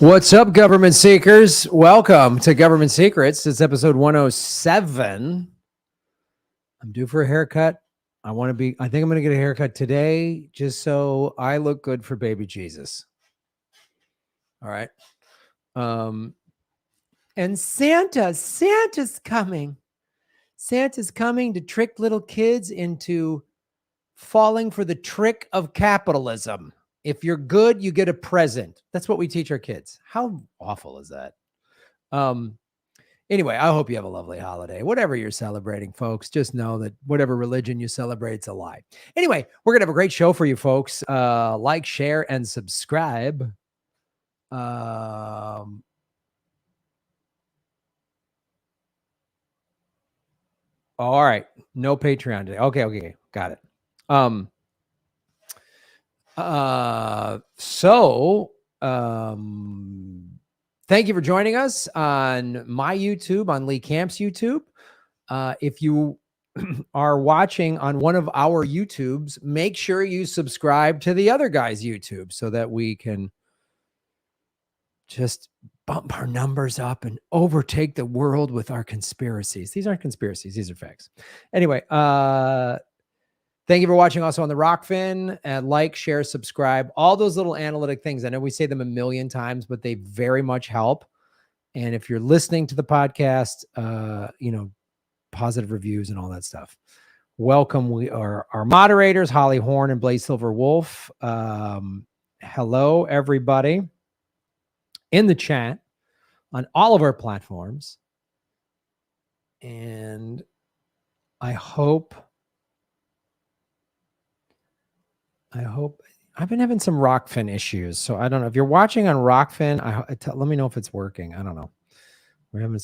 What's up, government seekers? Welcome to Government Secrets. It's episode 107. I'm due for a haircut. I think I'm going to get a haircut today just so I look good for baby Jesus. All right. And Santa's coming. Santa's coming to trick little kids into falling for the trick of capitalism. If you're good, you get a present. That's what we teach our kids. How awful is that? Anyway, I hope you have a lovely holiday. Whatever you're celebrating, folks, just know that whatever religion you celebrate, it's a lie. Anyway, we're going to have a great show for you, folks. Like, share, and subscribe. All right. No Patreon today. Okay. Got it. Thank you for joining us on my YouTube, on Lee Camp's YouTube. If you are watching on one of our YouTubes, make sure you subscribe to the other guy's YouTube so that we can just bump our numbers up and overtake the world with our conspiracies. These aren't conspiracies. These are facts. Anyway, thank you for watching also on the Rockfin. Like, share, subscribe, all those little analytic things. I know we say them a million times, but they very much help. And if you're listening to the podcast, positive reviews and all that stuff. Welcome. We are our moderators, Holly Horn and Blaze Silver Wolf. Hello, everybody in the chat on all of our platforms. And I hope I've been having some Rockfin issues. So I don't know if you're watching on Rockfin. Let me know if it's working. I don't know. We're having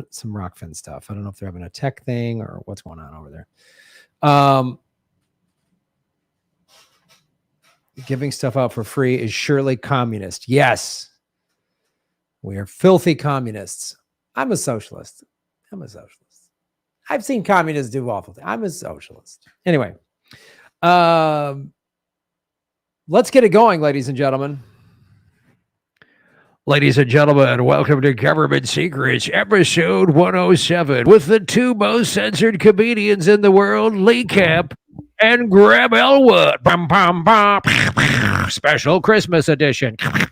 some Rockfin stuff. I don't know if they're having a tech thing or what's going on over there. Giving stuff out for free is surely communist. Yes. We are filthy communists. I'm a socialist. I've seen communists do awful things. I'm a socialist. Anyway. Let's get it going, ladies and gentlemen. Ladies and gentlemen, welcome to Government Secrets, episode 107, with the two most censored comedians in the world, Lee Camp and Graham Elwood. Bum, bum, bum. Special Christmas edition. I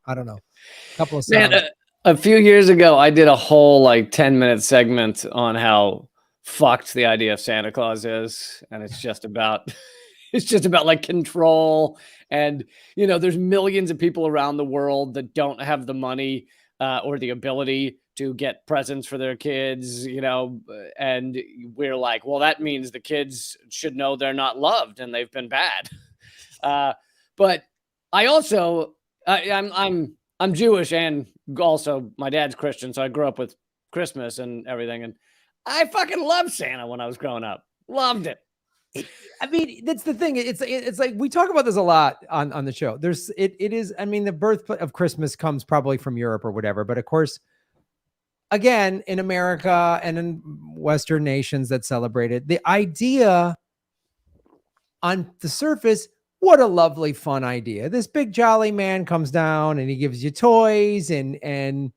don't know. A couple of songs. Man, a few years ago, I did a whole 10-minute segment on how fucked the idea of Santa Claus is, and it's just about control, and there's millions of people around the world that don't have the money or the ability to get presents for their kids, and we're like, well, that means the kids should know they're not loved and they've been bad. But I also I'm Jewish, and also my dad's Christian, so I grew up with Christmas and everything, and I fucking loved Santa when I was growing up. Loved it. I mean, that's the thing. It's like we talk about this a lot on the show. It is. I mean, the birth of Christmas comes probably from Europe or whatever, but of course, again, in America and in Western nations that celebrate it, the idea on the surface, what a lovely, fun idea. This big jolly man comes down and he gives you toys and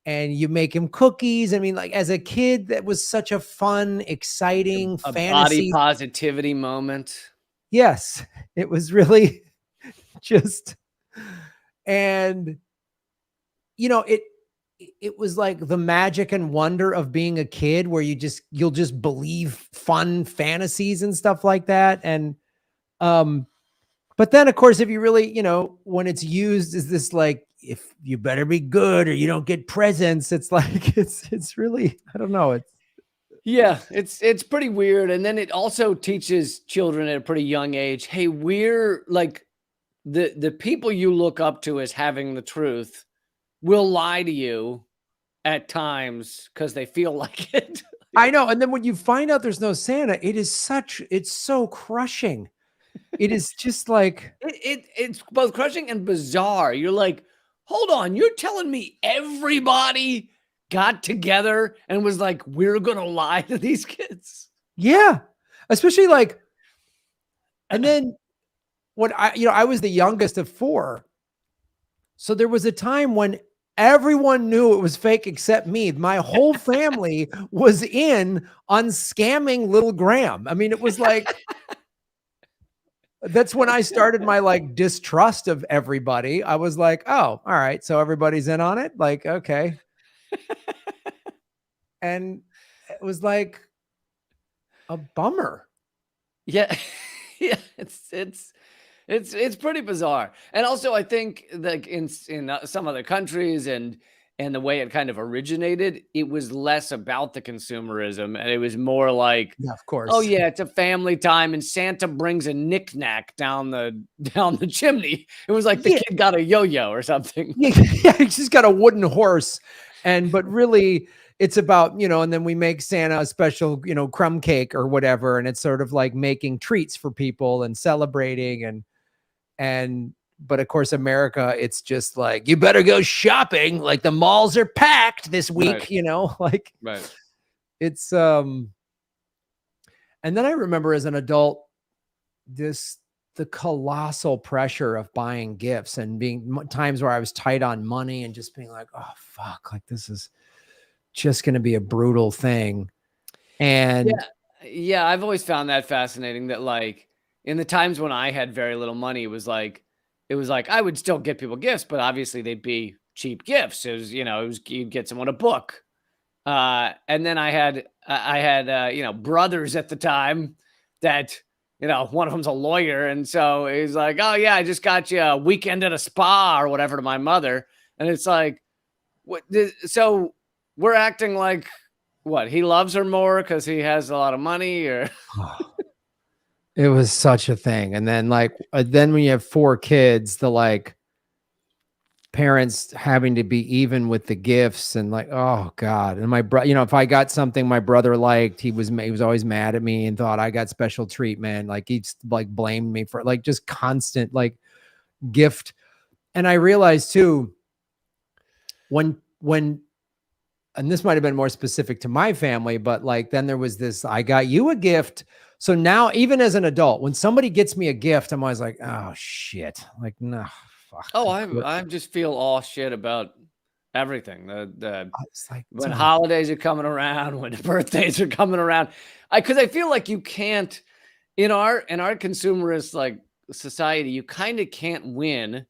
you make him cookies. I mean, like as a kid, that was such a fun, exciting a fantasy. Body positivity moment. Yes, it was really just, and it was like the magic and wonder of being a kid where you'll just believe fun fantasies and stuff like that. And, but then of course, if you really, when it's used as this, like, if you better be good or you don't get presents, it's like, it's really, I don't know. It's pretty weird. And then it also teaches children at a pretty young age, hey, we're like the people you look up to as having the truth will lie to you at times because they feel like it. I know. And then when you find out there's no Santa, it's so crushing. It is just like, it's both crushing and bizarre. You're like, hold on, you're telling me everybody got together and was like, we're going to lie to these kids? Yeah. Especially like, and then I was the youngest of 4. So there was a time when everyone knew it was fake except me. My whole family was in on scamming little Graham. I mean, it was like, that's when I started my like distrust of everybody. I was like, oh, all right. So everybody's in on it. Like, okay. And it was like a bummer. Yeah. Yeah. It's pretty bizarre. And also I think like in some other countries and the way it kind of originated, it was less about the consumerism and it was more like, Yeah, of oh course. yeah, it's a family time and Santa brings a knickknack down the chimney. It was like the Yeah. kid got a yo-yo or something. Yeah, he's just got a wooden horse. But really it's about, and then we make Santa a special, crumb cake or whatever. And it's sort of like making treats for people and celebrating but of course, America, it's just like, you better go shopping. Like the malls are packed this week, Right. like Right. it's, and then I remember as an adult, the colossal pressure of buying gifts and being times where I was tight on money and just being like, oh, fuck, like this is just going to be a brutal thing. And Yeah, I've always found that fascinating that like in the times when I had very little money, it was like I would still get people gifts, but obviously they'd be cheap gifts. You'd get someone a book. And then I had brothers at the time that, one of them's a lawyer. And so he's like, oh yeah, I just got you a weekend at a spa or whatever to my mother. And it's like, so we're acting like what? He loves her more because he has a lot of money or it was such a thing. And then then when you have 4 kids, the like parents having to be even with the gifts and like, oh God. And my brother, if I got something my brother liked, he was always mad at me and thought I got special treatment. Like he'd like blamed me for like just constant like gift. And I realized too, when, and this might've been more specific to my family, but like, then there was this, I got you a gift. So now even as an adult, when somebody gets me a gift, I'm always like, oh shit. Like, no, fuck. oh, I just feel all shit about everything. It's like, When holidays are coming around, when birthdays are coming around, because I feel like you can't in our consumerist like society, you kind of can't win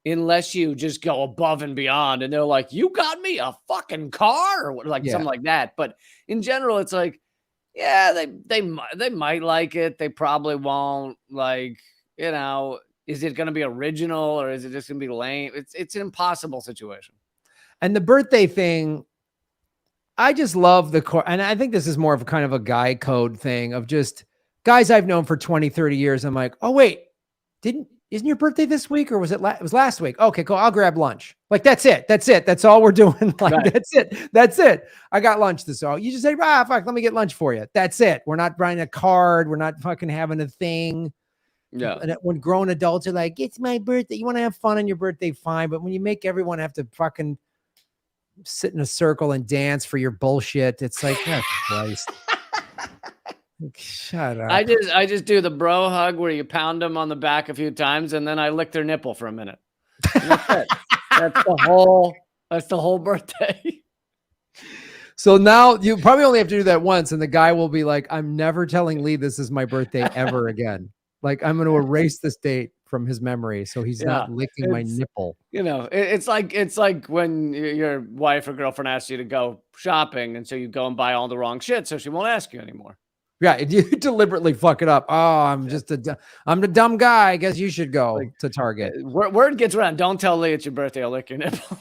unless you just go above and beyond. And they're like, "You got me a fucking car," or like something like that. But in general, it's like, yeah, they might like it. They probably won't. Like, is it going to be original or is it just going to be lame? It's an impossible situation. And the birthday thing, I just love and I think this is more of a kind of a guy code thing of just guys I've known for 20, 30 years. I'm like, oh wait, isn't your birthday this week or was it it was last week? Okay, cool. I'll grab lunch. Like, that's it. That's all we're doing. Like, right. That's it. I got lunch this all. You just say, fuck, let me get lunch for you. That's it. We're not buying a card. We're not fucking having a thing. Yeah. And when grown adults are like, it's my birthday. You want to have fun on your birthday, fine. But when you make everyone have to fucking sit in a circle and dance for your bullshit, it's like, oh Christ. Shut up. I just do the bro hug where you pound them on the back a few times and then I lick their nipple for a minute. And that's it. That's the whole birthday. So now you probably only have to do that once and the guy will be like, I'm never telling Lee this is my birthday ever again. Like, I'm going to erase this date from his memory so he's not licking my nipple. It's like when your wife or girlfriend asks you to go shopping and so you go and buy all the wrong shit so she won't ask you anymore. Yeah, you deliberately fuck it up. Oh, I'm the dumb guy. I guess you should go to Target. Word gets around. Don't tell Lee it's your birthday. I'll lick your nipple.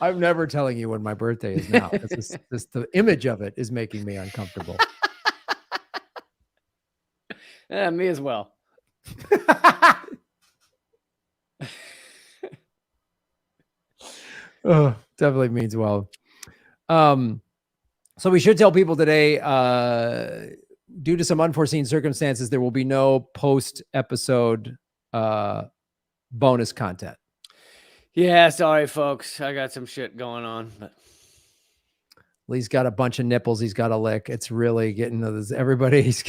I'm never telling you when my birthday is now. The image of it is making me uncomfortable. Yeah, me as well. Oh, definitely means well. So we should tell people today, due to some unforeseen circumstances, there will be no post-episode bonus content. Yeah, sorry, folks. I got some shit going on. But Lee's got a bunch of nipples he's got to lick. It's really getting to this. Everybody's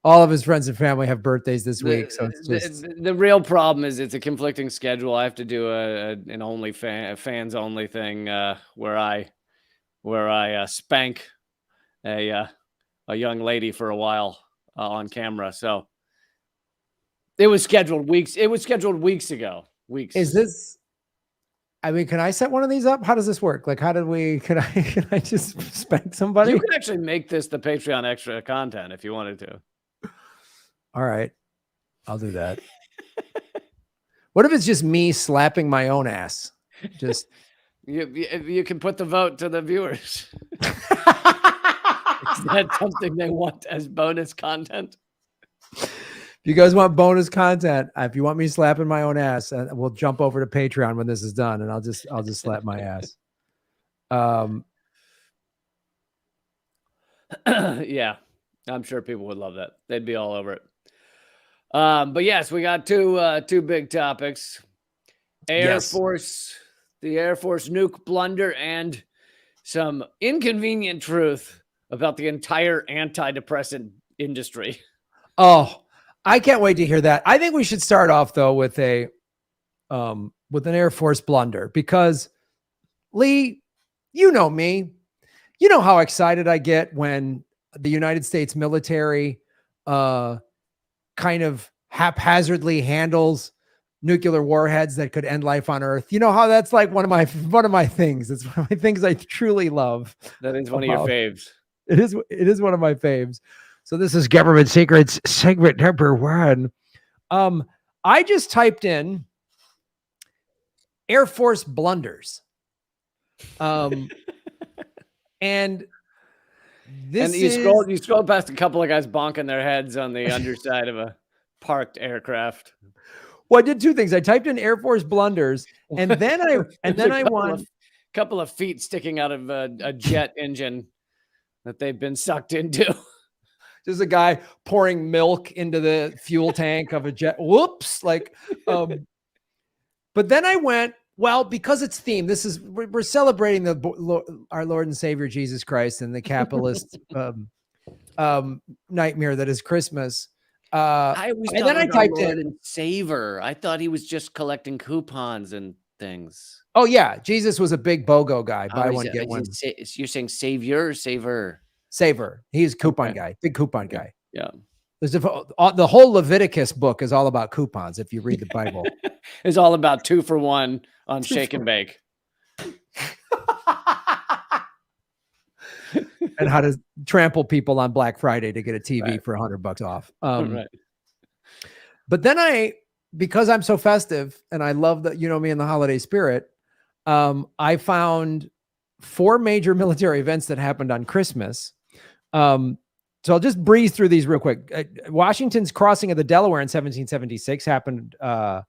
all of his friends and family have birthdays this week, so it's just the real problem is it's a conflicting schedule. I have to do an only fans only thing where I spank a young lady for a while on camera. So it was scheduled weeks. It was scheduled weeks ago. Weeks. Is this? I mean, can I set one of these up? How does this work? Like, how did we? Can I just spank somebody? You can actually make this the Patreon extra content if you wanted to. All right, I'll do that. What if it's just me slapping my own ass? Just you can put the vote to the viewers. Is that something they want as bonus content? If you guys want bonus content, if you want me slapping my own ass, we'll jump over to Patreon when this is done, and I'll just slap my ass. Yeah, I'm sure people would love that. They'd be all over it. But yes, we got two big topics: Air Force, the Air Force nuke blunder, and some inconvenient truth about the entire antidepressant industry. Oh, I can't wait to hear that. I think we should start off though with an Air Force blunder, because Lee, you know me, you know how excited I get when the United States military kind of haphazardly handles nuclear warheads that could end life on Earth. You know how that's like one of my things. It's one of my things I truly love. That is one of your faves. It is one of my faves. So this is Government Secrets segment number 1. I just typed in Air Force blunders. And you scroll past a couple of guys bonking their heads on the underside of a parked aircraft. Well, I did 2 things. I typed in Air Force blunders, and then I won a couple of feet sticking out of a jet engine that they've been sucked into. There's a guy pouring milk into the fuel tank of a jet. Whoops! But then I went, well, because it's themed. We're celebrating our Lord and Savior Jesus Christ and the capitalist nightmare that is Christmas. I typed in Saver. I thought he was just collecting coupons and things. Oh yeah, Jesus was a big BOGO guy. Buy one get one. You're saying Savior or Saver? Saver. He's a coupon guy, big coupon guy. Yeah. There's the whole Leviticus book is all about coupons. If you read the Bible, it's all about 2 for 1 on shake and bake. And how to trample people on Black Friday to get a TV for $100 off. Right. But then because I'm so festive and I love that, you know me in the holiday spirit, I found 4 major military events that happened on Christmas. So I'll just breeze through these real quick. Washington's crossing of the Delaware in 1776 happened on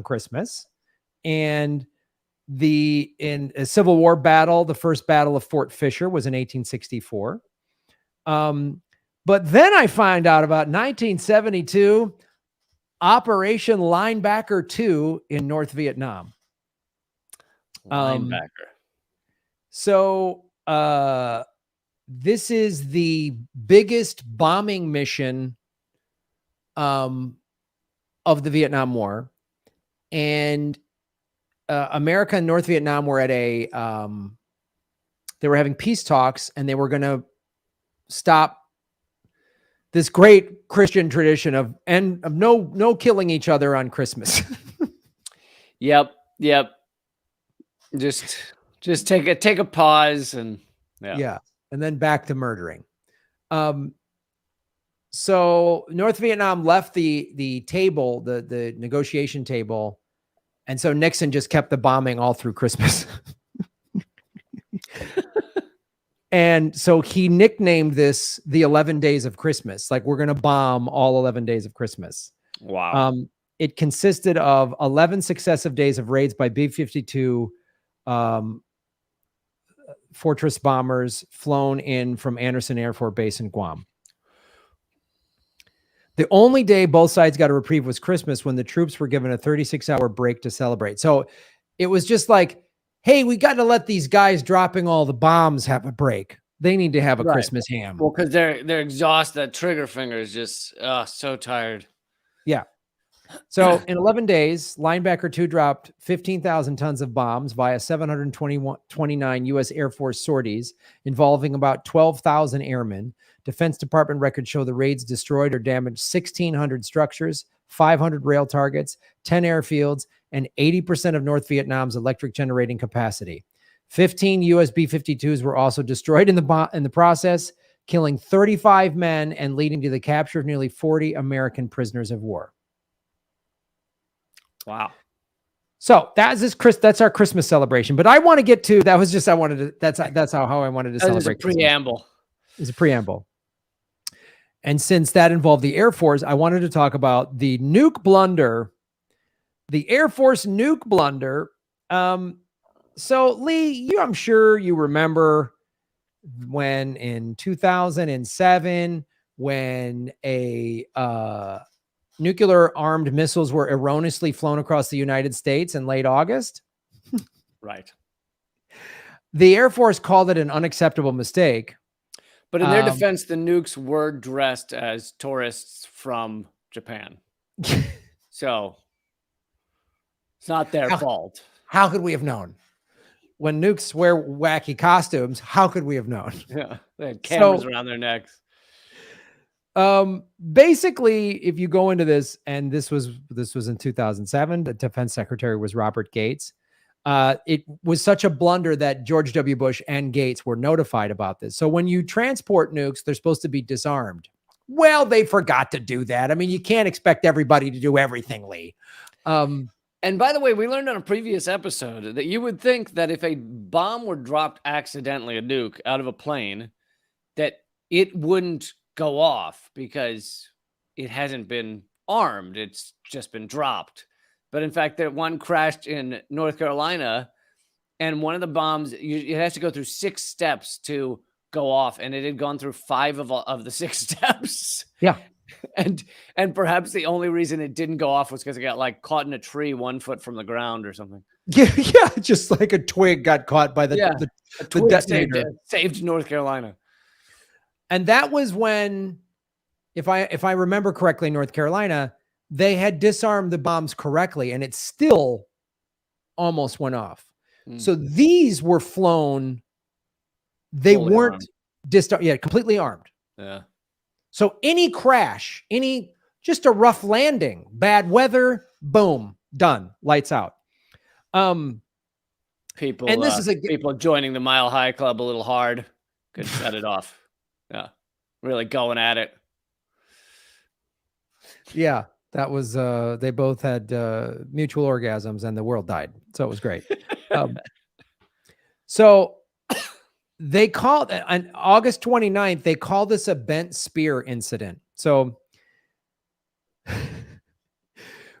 Christmas. And in a Civil War battle, the first battle of Fort Fisher was in 1864. But then I find out about 1972, Operation Linebacker 2 in North Vietnam. Linebacker. So this is the biggest bombing mission of the Vietnam War. And America and North Vietnam were at they were having peace talks, and they were going to stop this great Christian tradition of no killing each other on Christmas. Yep. Just take a pause and yeah, and then back to murdering. So North Vietnam left the table, the negotiation table. And so Nixon just kept the bombing all through Christmas. And so he nicknamed this the 11 Days of Christmas. Like, we're going to bomb all 11 days of Christmas. Wow. It consisted of 11 successive days of raids by B-52 Fortress bombers flown in from Andersen Air Force Base in Guam. The only day both sides got a reprieve was Christmas, when the troops were given a 36-hour break to celebrate. So it was just like hey, we got to let these guys dropping all the bombs have a break. They need to have a Right. Christmas ham. Well, because they're exhausted. That trigger finger is just so tired. Yeah. So in 11 days, Linebacker 2 dropped 15,000 tons of bombs via 729 U.S. Air Force sorties involving about 12,000 airmen. Defense Department records show the raids destroyed or damaged 1,600 structures, 500 rail targets, 10 airfields, and 80% of North Vietnam's electric generating capacity. 15 US B-52s were also destroyed in the process, killing 35 men and leading to the capture of nearly 40 American prisoners of war. Wow. So that's our Christmas celebration. But I want to get to, that's how I wanted to celebrate. That was a preamble. It's a preamble. And since that involved the Air Force, I wanted to talk about the Nuke Blunder, the Air Force Nuke Blunder. So Lee, I'm sure you remember when in 2007, when nuclear armed missiles were erroneously flown across the United States in late August. Right. The Air Force called it an unacceptable mistake. But in their defense, the nukes were dressed as tourists from Japan. So it's not their fault. How could we have known? When nukes wear wacky costumes, how could we have known? Yeah, they had cameras around their necks. Basically, if you go into this, and this was in 2007, the defense secretary was Robert Gates. It was such a blunder that George W. Bush and Gates were notified about this. So when you transport nukes, they're supposed to be disarmed. Well, they forgot to do that. I mean, you can't expect everybody to do everything, Lee. And by the way, we learned on a previous episode that you would think that if a bomb were dropped accidentally, a nuke out of a plane, that it wouldn't go off because it hasn't been armed. It's just been dropped. But in fact, that one crashed in North Carolina, and one of the bombs, it has to go through 6 steps to go off, and it had gone through 5 of the 6 steps. Yeah. And perhaps the only reason it didn't go off was because it got like caught in a tree 1 foot from the ground or something. Yeah, just like a twig got caught by the detonator. Saved North Carolina. And that was when, if I remember correctly, North Carolina, they had disarmed the bombs correctly, and it still almost went off. So these were flown. They Fully weren't completely armed. Yeah. So any crash, just a rough landing, bad weather, boom, done, lights out. People, and this is people joining the Mile High Club a little hard could set it off. Yeah, really going at it. Yeah, that was. They both had mutual orgasms, and the world died. So it was great. So they called on August 29th. They called this a bent spear incident. So.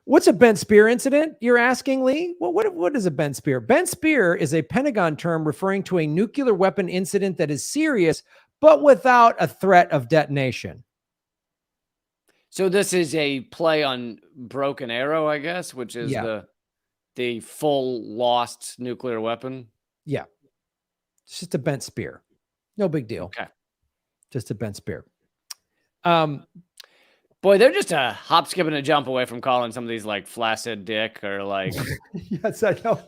What's a bent spear incident? You're asking, Lee? Well, what is a bent spear? Bent spear is a Pentagon term referring to a nuclear weapon incident that is serious, but without a threat of detonation. So this is a play on Broken Arrow, I guess, which is the full lost nuclear weapon. Yeah. It's just a bent spear. No big deal. Okay. Just a bent spear. Boy, they're just a hop, skip, and a jump away from calling some of these like flaccid dick or like. Yes, I know.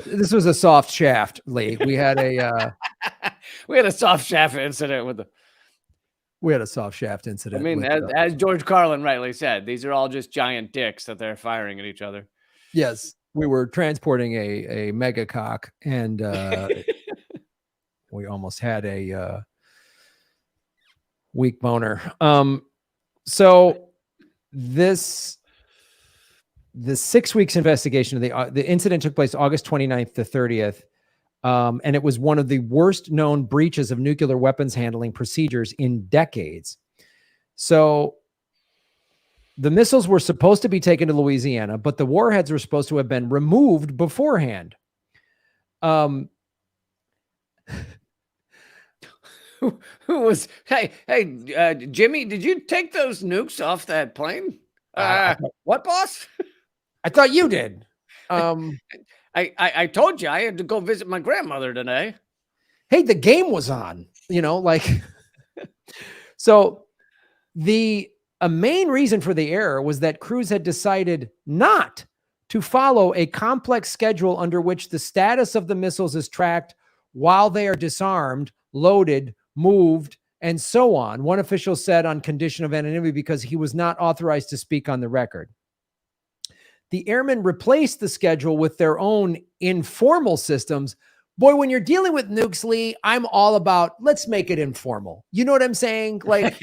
This was a soft shaft, Lee. We had a soft shaft incident with the. We had a soft shaft incident. I mean, as George Carlin rightly said, these are all just giant dicks that they're firing at each other. Yes, we were transporting a mega cock, and we almost had a. Weak boner. So the 6 weeks investigation of the incident took place August 29th to 30th. And it was one of the worst known breaches of nuclear weapons handling procedures in decades. So the missiles were supposed to be taken to Louisiana, but the warheads were supposed to have been removed beforehand. Who was, hey, Jimmy, did you take those nukes off that plane? What, boss? I thought you did. I told you I had to go visit my grandmother today. Hey, the game was on, like, so a main reason for the error was that crews had decided not to follow a complex schedule under which the status of the missiles is tracked while they are disarmed, loaded, moved, and so on. One official said on condition of anonymity because he was not authorized to speak on the record. The airmen replaced the schedule with their own informal systems. Boy, when you're dealing with nukes, Lee, I'm all about, let's make it informal. You know what I'm saying? Like,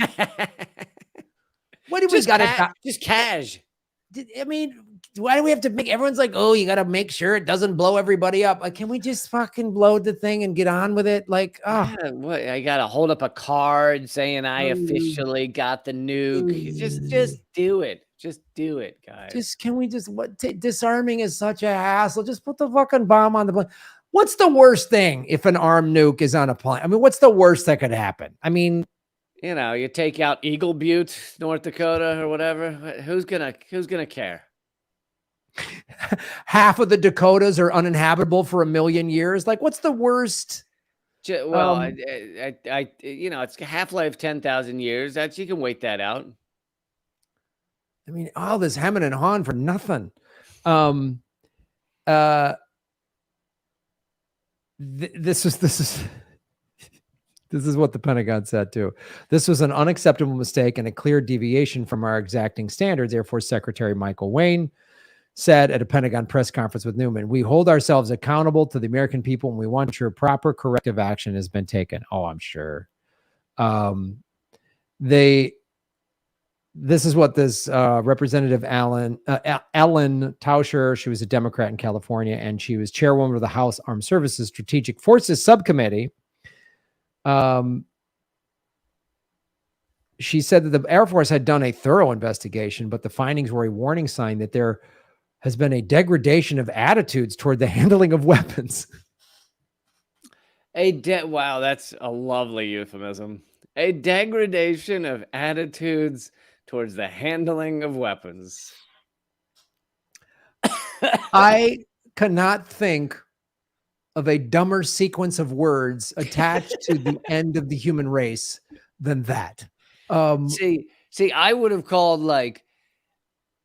what do we got to just cash? I mean, why do we have to make everyone's like, oh, you got to make sure it doesn't blow everybody up? Like, can we just fucking blow the thing and get on with it? Like, oh, yeah, what, I got to hold up a card saying I officially got the nuke. Just do it. Just do it, guys. Can we just, disarming is such a hassle. Just put the fucking bomb on the plane. What's the worst thing if an armed nuke is on a plane? I mean, what's the worst that could happen? I mean, you take out Eagle Butte, North Dakota or whatever. Who's gonna care? Half of the Dakotas are uninhabitable for 1 million years. Like, what's the worst? Well, it's half-life 10,000 years. You can wait that out. I mean, all this hemming and hawing for nothing. This is what the Pentagon said too. This was an unacceptable mistake and a clear deviation from our exacting standards, Air Force Secretary Michael Wayne said at a Pentagon press conference with Newman. We hold ourselves accountable to the American people and we want sure proper corrective action has been taken. Oh, I'm sure. This is what this Representative Ellen Tauscher, she was a Democrat in California, and she was chairwoman of the House Armed Services Strategic Forces Subcommittee. She said that the Air Force had done a thorough investigation, but the findings were a warning sign that there has been a degradation of attitudes toward the handling of weapons. Wow, that's a lovely euphemism. A degradation of attitudes towards the handling of weapons. I cannot think of a dumber sequence of words attached to the end of the human race than that. See, I would have called like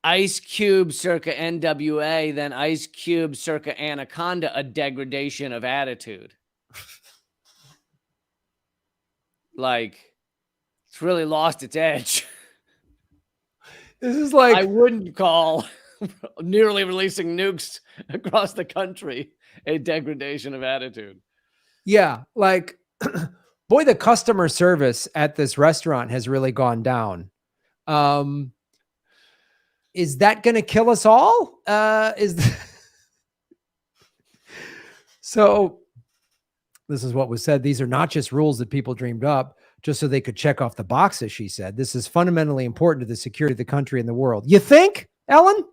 Ice Cube circa NWA, then Ice Cube circa Anaconda a degradation of attitude. Like, it's really lost its edge. This is like, I wouldn't call nearly releasing nukes across the country a degradation of attitude. Yeah, like, boy, the customer service at this restaurant has really gone down. Is that going to kill us all? So this is what was said. These are not just rules that people dreamed up just so they could check off the boxes, she said. This is fundamentally important to the security of the country and the world. You think, Ellen?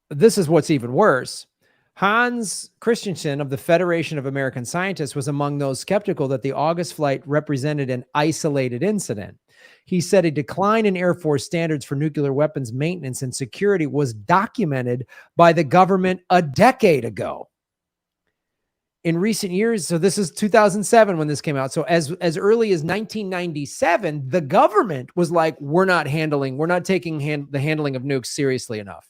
This is what's even worse. Hans Christensen of the Federation of American Scientists was among those skeptical that the August flight represented an isolated incident. He said a decline in Air Force standards for nuclear weapons maintenance and security was documented by the government a decade ago. In recent years, so this is 2007 when this came out. So as early as 1997, the government was like, we're not taking the handling of nukes seriously enough.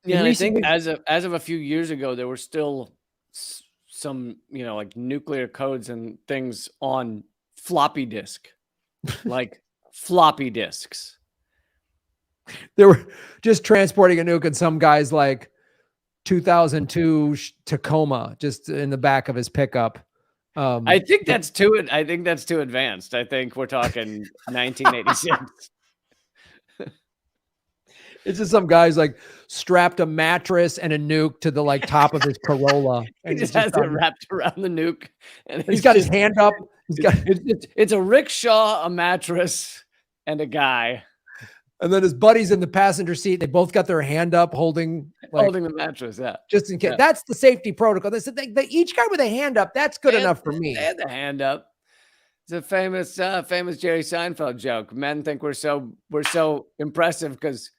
Yeah, I think as of a few years ago, there were still some, like nuclear codes and things on floppy disk, like floppy disks. They were just transporting a nuke in some guy's like 2002 Tacoma, just in the back of his pickup. I think that's too advanced. I think we're talking 1986. It's just some guy's like strapped a mattress and a nuke to the like top of his Corolla, and he just has it wrapped around the nuke, and he's got his hand up. It's a rickshaw, a mattress, and a guy. And then his buddy's in the passenger seat. They both got their hand up, holding the mattress. Yeah, just in case. Yeah. That's the safety protocol. They said they each guy with a hand up. That's good enough for me. They had the hand up. It's a famous Jerry Seinfeld joke. Men think we're so impressive because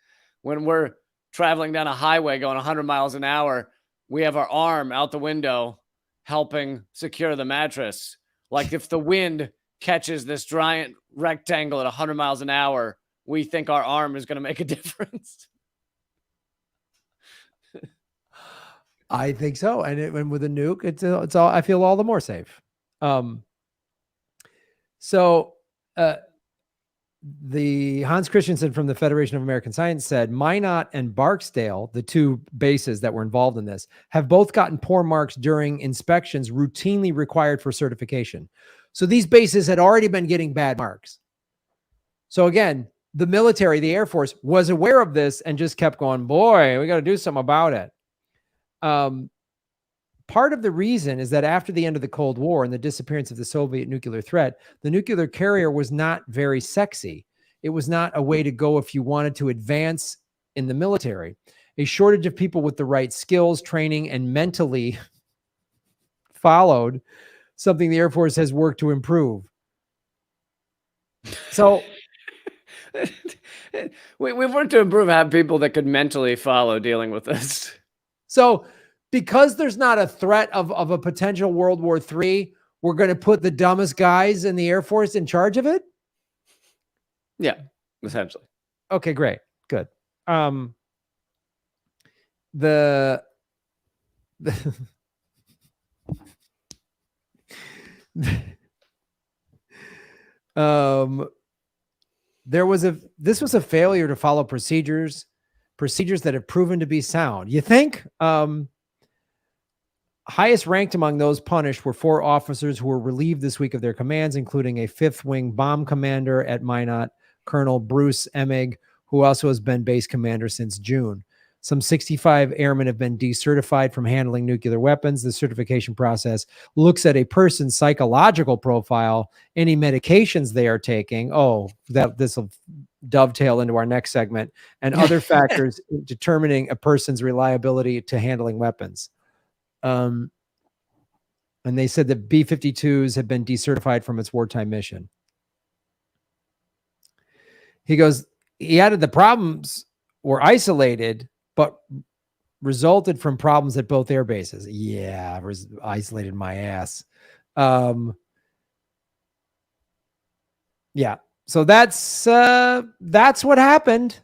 when we're traveling down a highway going 100 miles an hour, we have our arm out the window helping secure the mattress. Like if the wind catches this giant rectangle at 100 miles an hour, we think our arm is going to make a difference. I think so. And with a nuke, it's all, I feel all the more safe. So the Hans Christensen from the Federation of American Science said Minot and Barksdale, the two bases that were involved in this, have both gotten poor marks during inspections routinely required for certification. So these bases had already been getting bad marks. So again, the military, the Air Force, was aware of this and just kept going, boy, we got to do something about it. Part of the reason is that after the end of the Cold War and the disappearance of the Soviet nuclear threat, the nuclear carrier was not very sexy. It was not a way to go if you wanted to advance in the military. A shortage of people with the right skills, training, and mentally followed, something the Air Force has worked to improve. So we've worked to improve how people that could mentally follow dealing with this. So because there's not a threat of a potential World War III, we're going to put the dumbest guys in the Air Force in charge of it? Yeah, essentially. Okay, great. Good. There this was a failure to follow procedures that have proven to be sound. You think? Highest ranked among those punished were 4 officers who were relieved this week of their commands, including a 5th Wing bomb commander at Minot, Colonel Bruce Emig, who also has been base commander since June. Some 65 airmen have been decertified from handling nuclear weapons. The certification process looks at a person's psychological profile, any medications they are taking. Oh, this will dovetail into our next segment, and other factors determining a person's reliability to handling weapons. And they said that B-52s have been decertified from its wartime mission. He goes, he added the problems were isolated, but resulted from problems at both air bases. Yeah, isolated my ass. Yeah. So that's what happened.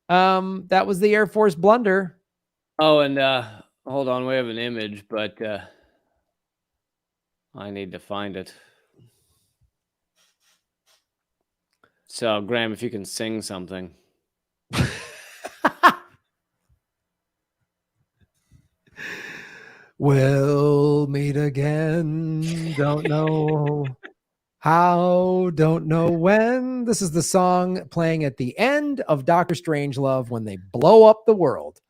That was the Air Force blunder. Oh, and hold on, we have an image, but I need to find it. So, Graham, if you can sing something. We'll meet again. Don't know how, don't know when. This is the song playing at the end of Dr. Strangelove when they blow up the world.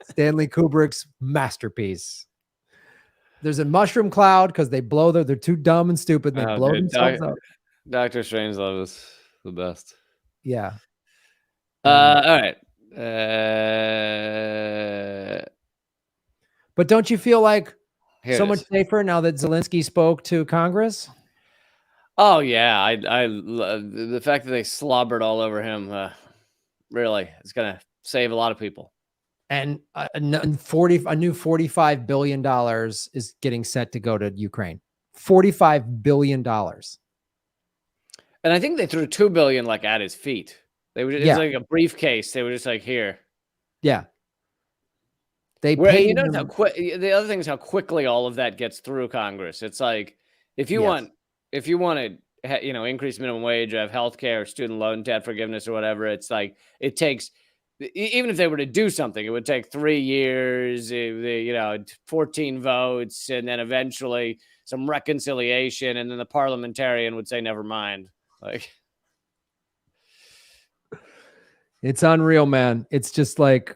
Stanley Kubrick's masterpiece. There's a mushroom cloud because they blow they're too dumb and stupid. And they blow themselves up. Dr. Strangelove is the best. Yeah. All right. But don't you feel like so much safer now that Zelensky spoke to Congress? Oh yeah, I the fact that they slobbered all over him, really, it's gonna save a lot of people. And a new $45 billion is getting set to go to Ukraine. $45 billion. And I think they threw $2 billion like at his feet. They were it's like a briefcase. They were just like, here. Yeah. They paid how the other thing is how quickly all of that gets through Congress. It's like if you want to increase minimum wage, have healthcare, student loan debt forgiveness or whatever, it's like it takes, even if they were to do something, it would take 3 years, 14 votes, and then eventually some reconciliation, and then the parliamentarian would say never mind. Like, it's unreal, man. It's just like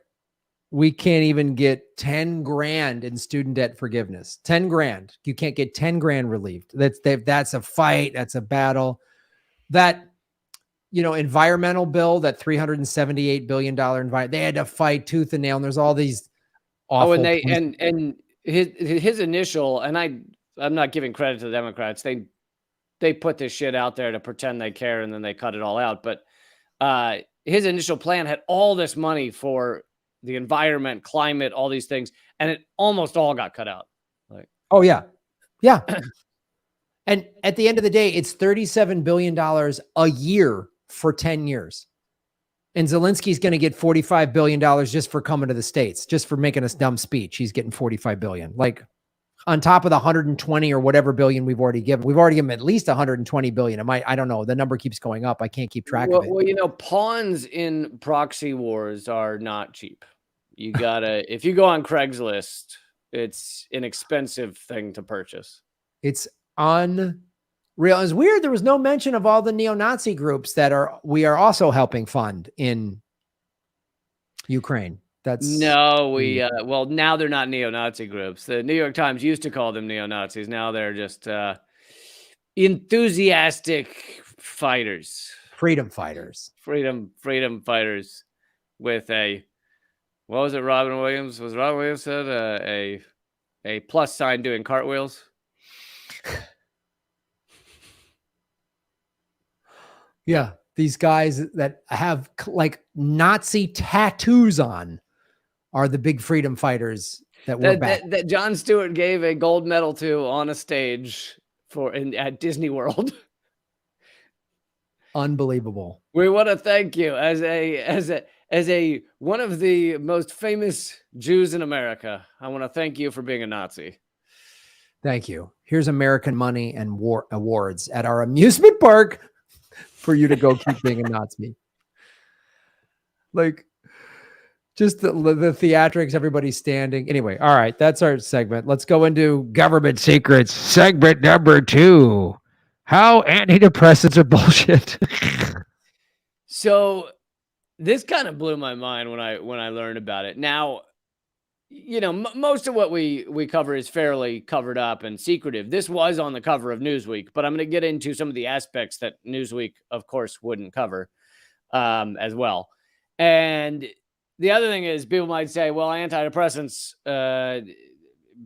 we can't even get 10 grand in student debt forgiveness. 10 grand. You can't get 10 grand relieved. That's a fight. That's a battle. That, environmental bill, that $378 billion they had to fight tooth and nail. And there's all these awful. And his initial, and I I'm not giving credit to the Democrats. They put this shit out there to pretend they care, and then they cut it all out. But his initial plan had all this money for the environment, climate, all these things, and it almost all got cut out. Like, oh yeah, yeah. And at the end of the day, it's $37 billion a year for 10 years. And Zelensky's going to get $45 billion just for coming to the States, just for making us dumb speech. He's getting $45 billion. Like, on top of the 120 or whatever billion we've already given. We've already given at least 120 billion. I don't know. The number keeps going up. I can't keep track of it. Well, you know, pawns in proxy wars are not cheap. You gotta, if you go on Craigslist, it's an expensive thing to purchase. It's unreal. It's weird. There was no mention of all the neo-Nazi groups that we are also helping fund in Ukraine. Well, now they're not neo-Nazi groups. The New York Times used to call them neo-Nazis. Now they're just enthusiastic fighters. Freedom fighters. Freedom fighters with a, what was it Robin Williams? Was Robin Williams said a plus sign doing cartwheels? Yeah. These guys that have like Nazi tattoos on are the big freedom fighters that Jon Stewart gave a gold medal to on a stage at Disney World. Unbelievable. We want to thank you as a one of the most famous Jews in America. I want to thank you for being a Nazi. Thank you. Here's American money and war awards at our amusement park for you to go keep being a Nazi. Like, just the theatrics, everybody's standing. Anyway, all right, that's our segment. Let's go into government secrets. Segment number 2. How antidepressants are bullshit. So this kind of blew my mind when I learned about it. Now, you know, most of what we cover is fairly covered up and secretive. This was on the cover of Newsweek, but I'm going to get into some of the aspects that Newsweek, of course, wouldn't cover as well. And the other thing is, people might say, well, antidepressants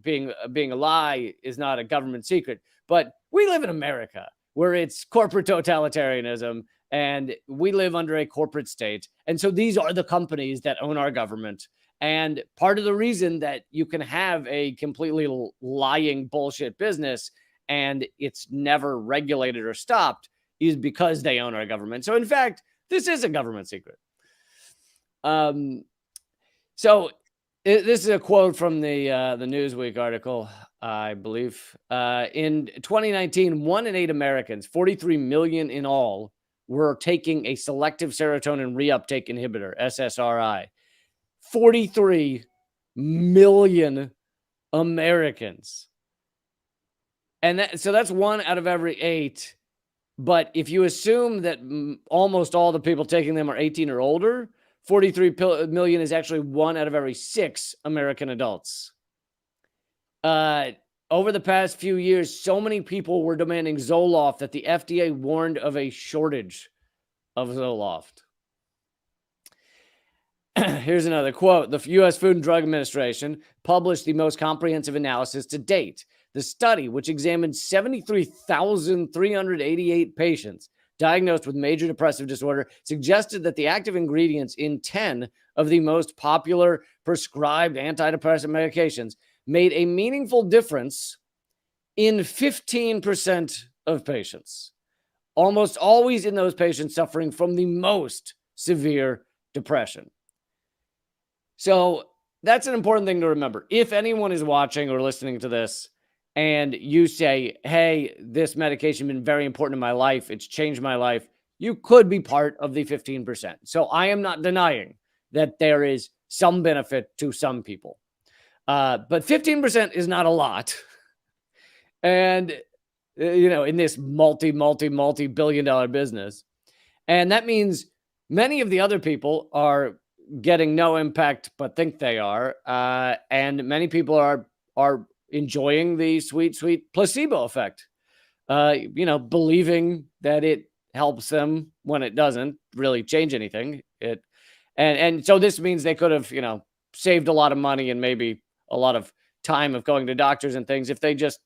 being a lie is not a government secret. But we live in America, where it's corporate totalitarianism, and we live under a corporate state. And so these are the companies that own our government. And part of the reason that you can have a completely lying bullshit business and it's never regulated or stopped is because they own our government. So in fact, this is a government secret. So this is a quote from the Newsweek article, I believe. In 2019, 1 in 8 Americans, 43 million in all, were taking a selective serotonin reuptake inhibitor, SSRI. 43 million Americans. And so that's 1 out of every 8. But if you assume that almost all the people taking them are 18 or older, 43 million is actually 1 out of every 6 American adults. Over the past few years, so many people were demanding Zoloft that the FDA warned of a shortage of Zoloft. Here's another quote. The U.S. Food and Drug Administration published the most comprehensive analysis to date. The study, which examined 73,388 patients diagnosed with major depressive disorder, suggested that the active ingredients in 10 of the most popular prescribed antidepressant medications made a meaningful difference in 15% of patients, almost always in those patients suffering from the most severe depression. So that's an important thing to remember. If anyone is watching or listening to this and you say, hey, this medication has been very important in my life, it's changed my life, you could be part of the 15%. So I am not denying that there is some benefit to some people. But 15% is not a lot. And, you know, in this multi-billion-dollar business. And that means many of the other people are getting no impact, but think they are. And many people are enjoying the sweet placebo effect, you know, believing that it helps them when it doesn't really change anything. And so this means they could have, you know, saved a lot of money and maybe a lot of time of going to doctors and things if they just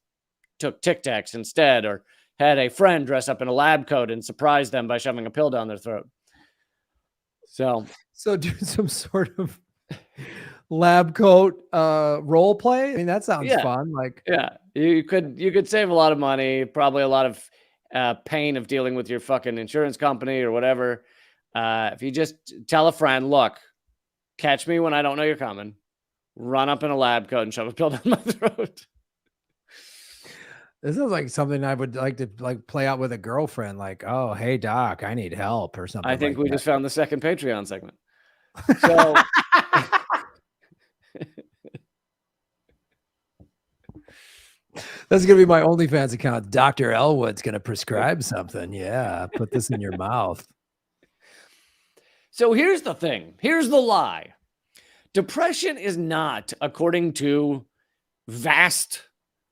took Tic Tacs instead, or had a friend dress up in a lab coat and surprise them by shoving a pill down their throat. So do some sort of lab coat role play. I mean, that sounds fun. Like, yeah, you could save a lot of money, probably a lot of pain of dealing with your fucking insurance company or whatever. If you just tell a friend, look, catch me when I don't know you're coming, run up in a lab coat and shove a pill down my throat. this is like something I would like to play out with a girlfriend. Like, oh, hey doc, I need help or something. I think like we that. just found the second Patreon segment. So that's gonna be my OnlyFans account. Dr. Elwood's gonna prescribe something. Yeah, put this in your mouth. So here's the thing. Here's the lie. Depression is not, according to vast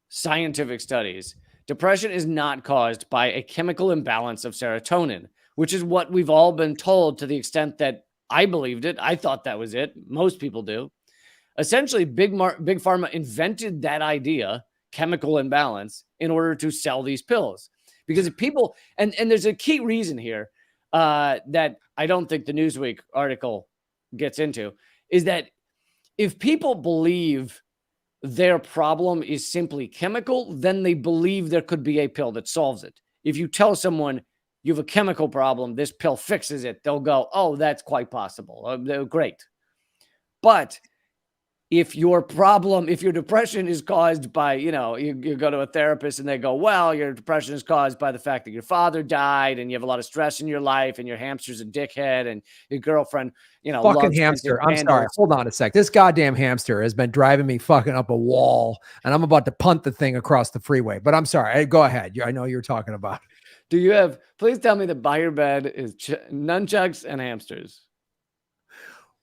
scientific studies, depression is not caused by a chemical imbalance of serotonin, which is what we've all been told, to the extent that I believed it. I thought that was it. Most people do. Essentially, Big Pharma invented that idea, chemical imbalance, in order to sell these pills. Because if people, and there's a key reason here that I don't think the Newsweek article gets into, is that if people believe their problem is simply chemical, then they believe there could be a pill that solves it. If you tell someone you have a chemical problem, this pill fixes it, they'll go, oh, that's quite possible. Great. But if your depression is caused by, you go to a therapist and they go, well, your depression is caused by the fact that your father died and you have a lot of stress in your life and your hamster's a dickhead and your girlfriend, fucking hamster. I'm sorry. Hold on a sec. This goddamn hamster has been driving me fucking up a wall and I'm about to punt the thing across the freeway, but I'm sorry. Go ahead. I know you're talking about. Please tell me that by your bed is nunchucks and hamsters.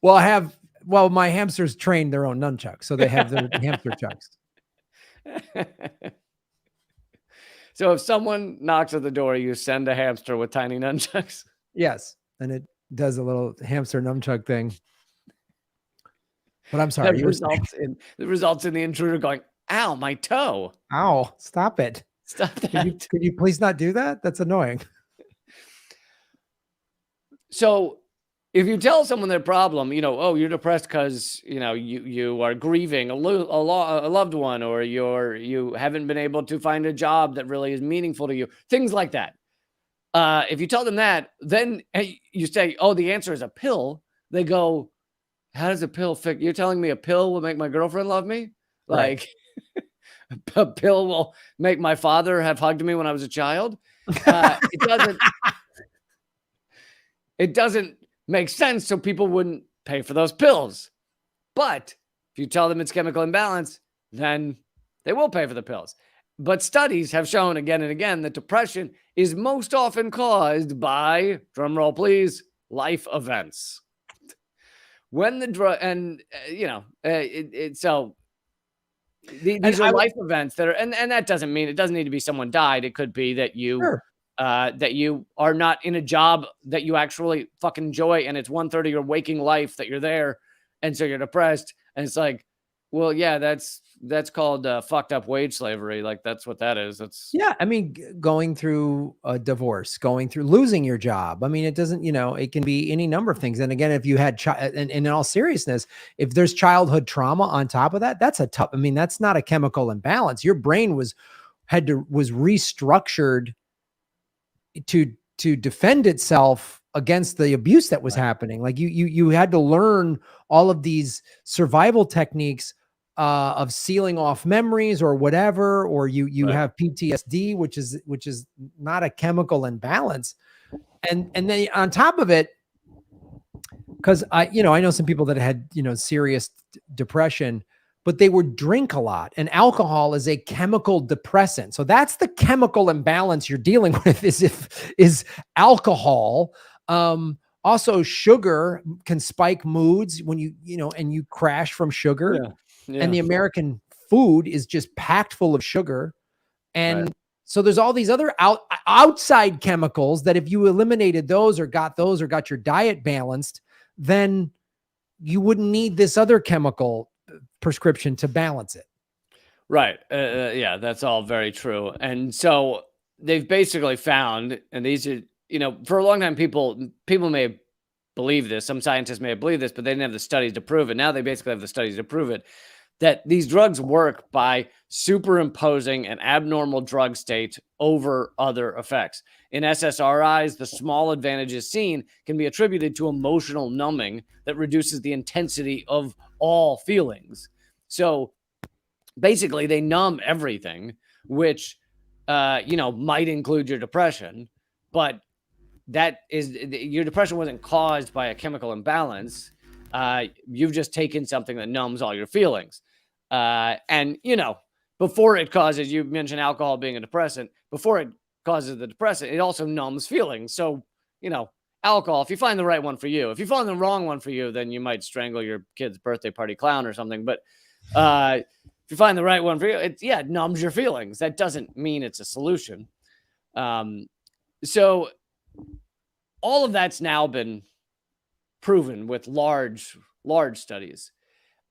Well, my hamsters train their own nunchucks, so they have their hamster chucks. So if someone knocks at the door, you send a hamster with tiny nunchucks? Yes, and it does a little hamster nunchuck thing. But I'm sorry. It results in the intruder going, ow, my toe. Ow, stop it. Stop that. Could you please not do that? That's annoying. So if you tell someone their problem, oh, you're depressed because, you are grieving a loved one, or you haven't been able to find a job that really is meaningful to you, things like that. If you tell them that, then you say, oh, the answer is a pill. They go, how does a pill fix? You're telling me a pill will make my girlfriend love me? Right. Like a pill will make my father have hugged me when I was a child? It doesn't make sense, so people wouldn't pay for those pills. But if you tell them it's chemical imbalance, then they will pay for the pills. But studies have shown again and again that depression is most often caused by, drumroll please, life events. When the drug, and so these are life events that are, and that doesn't mean, it doesn't need to be someone died. It could be that you. Sure. That you are not in a job that you actually fucking enjoy, and it's 1:30 of your waking life that you're there, and so you're depressed. And it's like, well, yeah, that's called fucked up wage slavery. Like, that's what that is. I mean, going through a divorce, going through losing your job. I mean, it doesn't, it can be any number of things. And again, if you had and in all seriousness, if there's childhood trauma on top of that, that's that's not a chemical imbalance. Your brain was restructured to defend itself against the abuse that was happening. Like you had to learn all of these survival techniques of sealing off memories or whatever, or you have PTSD, which is not a chemical imbalance. And then on top of it, because I know some people that had, serious depression, but they would drink a lot, and alcohol is a chemical depressant. So that's the chemical imbalance you're dealing with is alcohol. Also sugar can spike moods when and you crash from sugar. Yeah. And the American food is just packed full of sugar. And so there's all these other outside chemicals that if you eliminated those or got your diet balanced, then you wouldn't need this other chemical prescription to balance it. Right. Yeah, that's all very true. And so they've basically found, and these are, for a long time, people may believe this. Some scientists may have believed this, but they didn't have the studies to prove it. Now they basically have the studies to prove it, that these drugs work by superimposing an abnormal drug state over other effects. In SSRIs, the small advantages seen can be attributed to emotional numbing that reduces the intensity of all feelings. So basically, they numb everything, which, might include your depression, but that is, your depression wasn't caused by a chemical imbalance. You've just taken something that numbs all your feelings. And, before it causes, you mentioned alcohol being a depressant, before it causes the depressant, it also numbs feelings. So, alcohol, if you find the right one for you, if you find the wrong one for you, then you might strangle your kid's birthday party clown or something. But if you find the right one for you, it numbs your feelings. That doesn't mean it's a solution. So all of that's now been proven with large studies.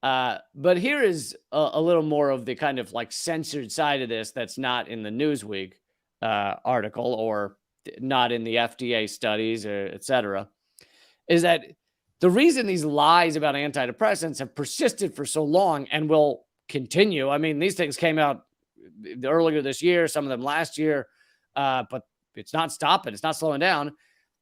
But here is a little more of the kind of like censored side of this that's not in the Newsweek article or not in the FDA studies, or et cetera, is that the reason these lies about antidepressants have persisted for so long and will continue. I mean, these things came out earlier this year, some of them last year, but it's not stopping. It's not slowing down.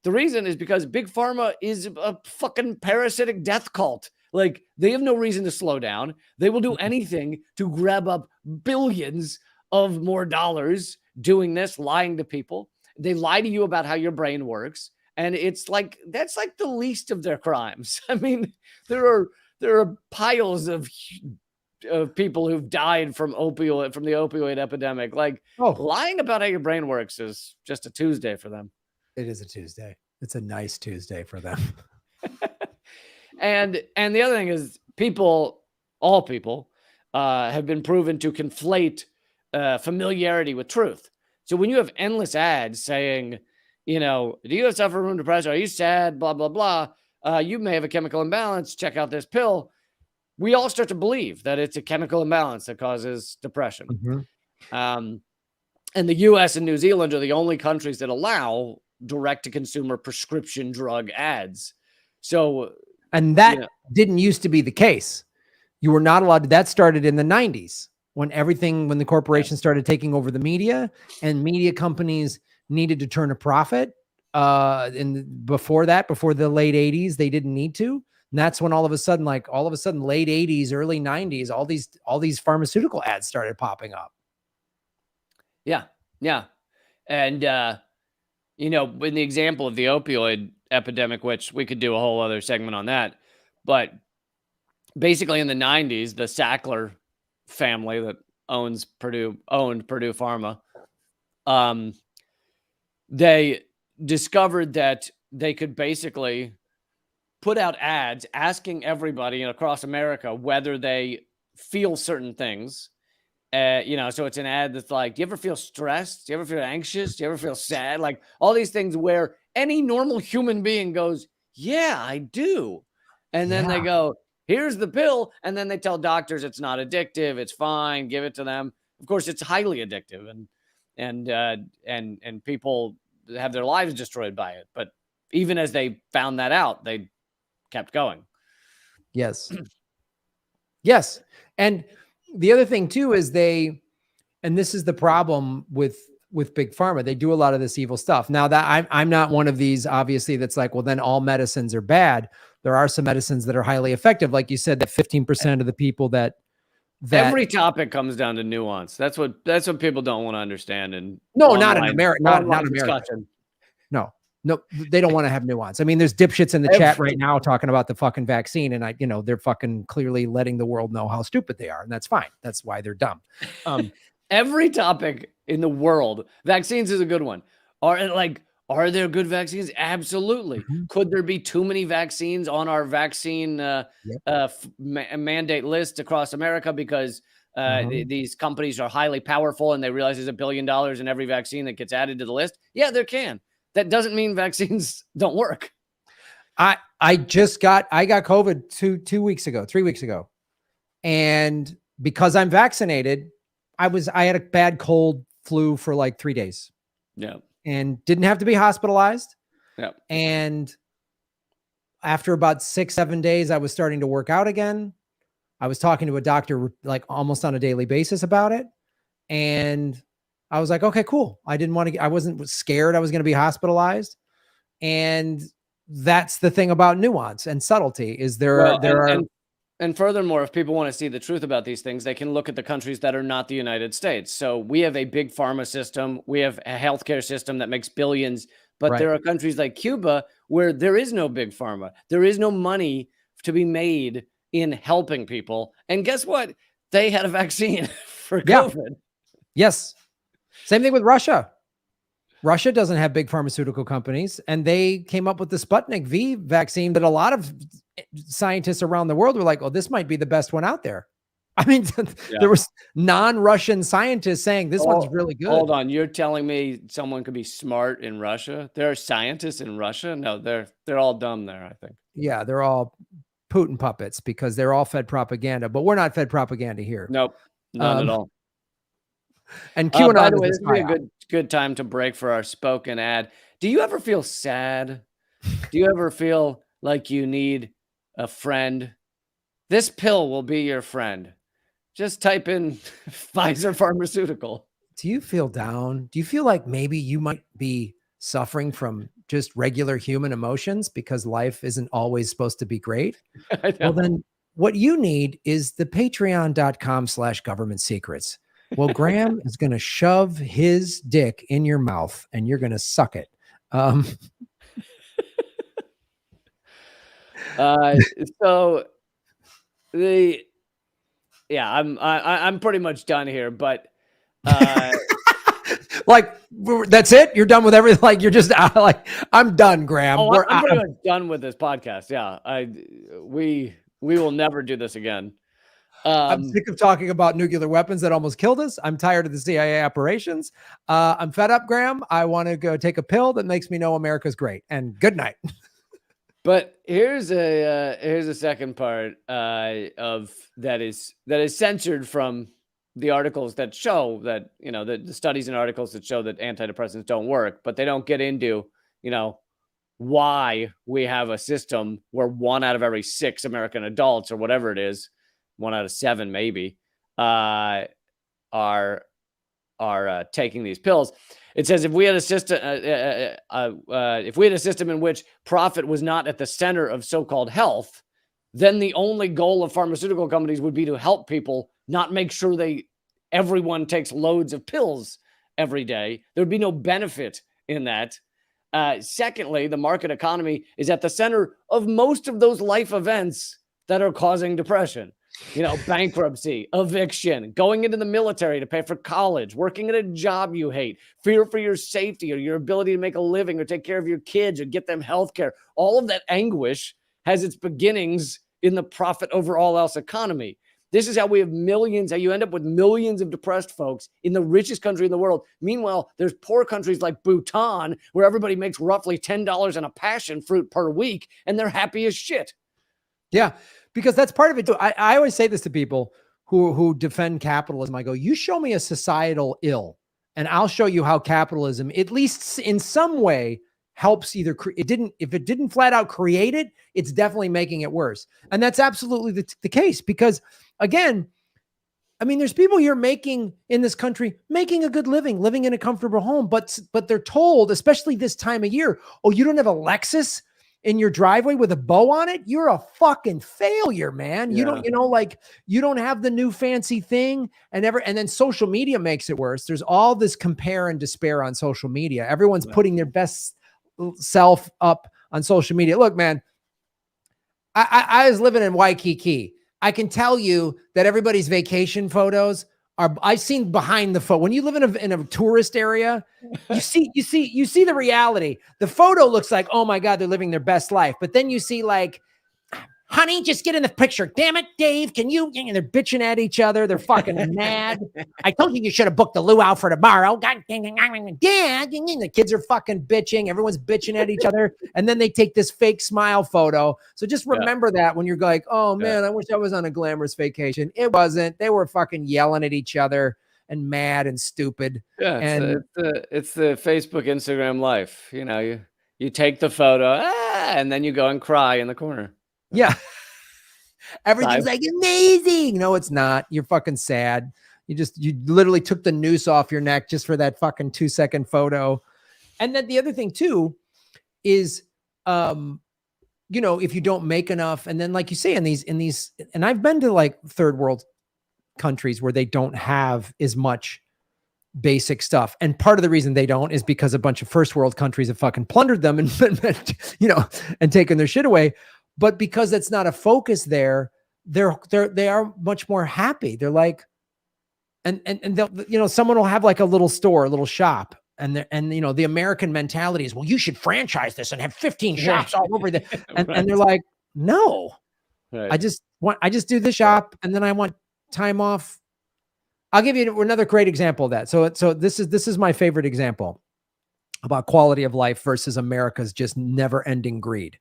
The reason is because Big Pharma is a fucking parasitic death cult. Like, they have no reason to slow down. They will do anything to grab up billions of more dollars doing this, lying to people. They lie to you about how your brain works. And it's like, that's like the least of their crimes. I mean, there are piles of people who've died from the opioid epidemic. Like, lying about how your brain works is just a Tuesday for them. It is a Tuesday. It's a nice Tuesday for them. And the other thing is, all people have been proven to conflate familiarity with truth. So when you have endless ads saying, do you suffer from depression? Are you sad? Blah, blah, blah. You may have a chemical imbalance. Check out this pill. We all start to believe that it's a chemical imbalance that causes depression. Mm-hmm. And the US and New Zealand are the only countries that allow direct-to-consumer prescription drug ads. So, and that didn't used to be the case. You were not allowed to. That started in the 90s when the corporations started taking over the media, and media companies needed to turn a profit. Before the late 80s, they didn't need to. And that's when all of a sudden, late 80s, early 90s, all these pharmaceutical ads started popping up. Yeah. Yeah. And, in the example of the opioid epidemic, which we could do a whole other segment on that, but basically in the 90s, the Sackler family that owned Purdue Pharma, they discovered that they could basically put out ads asking everybody across America whether they feel certain things. So it's an ad that's like, do you ever feel stressed? Do you ever feel anxious? Do you ever feel sad? Like all these things where any normal human being goes, yeah, I do. And then they go, here's the pill. And then they tell doctors it's not addictive. It's fine. Give it to them. Of course, it's highly addictive, and people have their lives destroyed by it. But even as they found that out, they kept going. Yes. Yes. And the other thing too is and this is the problem with Big Pharma, they do a lot of this evil stuff. Now that I'm not one of these, obviously, that's like, well, then all medicines are bad. There are some medicines that are highly effective. Like you said, that 15% of the people that every topic comes down to nuance. That's what people don't want to understand. And not in America, not America. No, they don't want to have nuance. I mean, there's dipshits in the chat right now talking about the fucking vaccine, and they're fucking clearly letting the world know how stupid they are, and that's fine. That's why they're dumb. Every topic in the world, vaccines is a good one. Are there good vaccines? Absolutely. Mm-hmm. Could there be too many vaccines on our vaccine mandate list across America because these companies are highly powerful and they realize there's $1 billion in every vaccine that gets added to the list? Yeah, there can. That doesn't mean vaccines don't work. I got COVID 3 weeks ago. And because I'm vaccinated, I had a bad cold flu for like 3 days. Yeah. And didn't have to be hospitalized. Yeah. And after about 6-7 days, I was starting to work out again. I was talking to a doctor like almost on a daily basis about it. And I was like, okay, cool. I wasn't scared I was going to be hospitalized. And that's the thing about nuance and subtlety is and furthermore, if people want to see the truth about these things, they can look at the countries that are not the United States. So we have a big pharma system. We have a healthcare system that makes billions. But there are countries like Cuba where there is no big pharma. There is no money to be made in helping people. And guess what? They had a vaccine for COVID. Yes. Same thing with Russia. Russia doesn't have big pharmaceutical companies, and they came up with the Sputnik V vaccine that a lot of scientists around the world were like, oh, this might be the best one out there. I mean, there was non-Russian scientists saying this one's really good. Hold on. You're telling me someone could be smart in Russia? There are scientists in Russia? No, they're all dumb there, I think. Yeah, they're all Putin puppets because they're all fed propaganda, but we're not fed propaganda here. Nope, none at all. And QAnon, by the way, this would be a good time to break for our spoken ad. Do you ever feel sad? Do you ever feel like you need a friend? This pill will be your friend. Just type in Pfizer Pharmaceutical. Do you feel down? Do you feel like maybe you might be suffering from just regular human emotions because life isn't always supposed to be great? Well, then what you need is the patreon.com/government secrets. Well, Graham is going to shove his dick in your mouth and you're going to suck it. I'm pretty much done here, but like that's it. You're done with everything. Like you're just like, I'm done, Graham. I'm pretty much done with this podcast. Yeah. We will never do this again. I'm sick of talking about nuclear weapons that almost killed us. I'm tired of the CIA operations. I'm fed up, Graham. I want to go take a pill that makes me know America's great. And good night. But here's a second part of that is censored from the articles that show that, you know, the studies and articles that show that antidepressants don't work, but they don't get into, you know, why we have a system where 1 out of every 6 American adults or whatever it is, 1 out of 7 maybe, are taking these pills. It says if we had a system in which profit was not at the center of so-called health, then the only goal of pharmaceutical companies would be to help people, not make sure everyone takes loads of pills every day. There would be no benefit in that. Secondly, the market economy is at the center of most of those life events that are causing depression. You know, bankruptcy, eviction, going into the military to pay for college, working at a job you hate, fear for your safety or your ability to make a living or take care of your kids or get them health care. All of that anguish has its beginnings in the profit over all else economy. This is how we have millions, how you end up with millions of depressed folks in the richest country in the world. Meanwhile, there's poor countries like Bhutan where everybody makes roughly $10 on a passion fruit per week and they're happy as shit. Yeah. Because that's part of it too. I always say this to people who defend capitalism. I go, you show me a societal ill and I'll show you how capitalism, at least in some way, helps either if it didn't flat out create it, it's definitely making it worse. And that's absolutely the case because again, I mean, there's people here in this country, making a good living, living in a comfortable home, but they're told, especially this time of year, oh, you don't have a Lexus in your driveway with a bow on it, you're a fucking failure, man. Yeah. You don't have the new fancy thing and then social media makes it worse. There's all this compare and despair on social media. Everyone's putting their best self up on social media. Look, man, I was living in Waikiki. I can tell you that everybody's vacation photos I've seen behind the photo. When you live in a tourist area, you see the reality. The photo looks like, oh my God, they're living their best life. But then you see like, honey, just get in the picture. Damn it, Dave, can you? And they're bitching at each other. They're fucking mad. I told you should have booked the luau for tomorrow. God, yeah, the kids are fucking bitching. Everyone's bitching at each other. And then they take this fake smile photo. So just remember that when you're like, oh man, I wish I was on a glamorous vacation. It wasn't. They were fucking yelling at each other. and mad and stupid. Yeah, And it's the Facebook, Instagram life. You know, you take the photo, and then you go and cry in the corner. yeah, everything's Five. like amazing. No, it's not. You're fucking sad. You literally took the noose off your neck just for that fucking 2-second photo. And then the other thing too is, if you don't make enough, and then like you say in these, and I've been to like third world countries where they don't have as much basic stuff. And part of the reason they don't is because a bunch of first world countries have fucking plundered them and and taken their shit away. But because that's not a focus there, they are much more happy. They're like, and they'll, someone will have like a little store, a little shop. And the American mentality is, well, you should franchise this and have 15 shops all over the, and they're like, no, Right. I just do the shop and then I want time off. I'll give you another great example of that. So this is my favorite example about quality of life versus America's just never ending greed.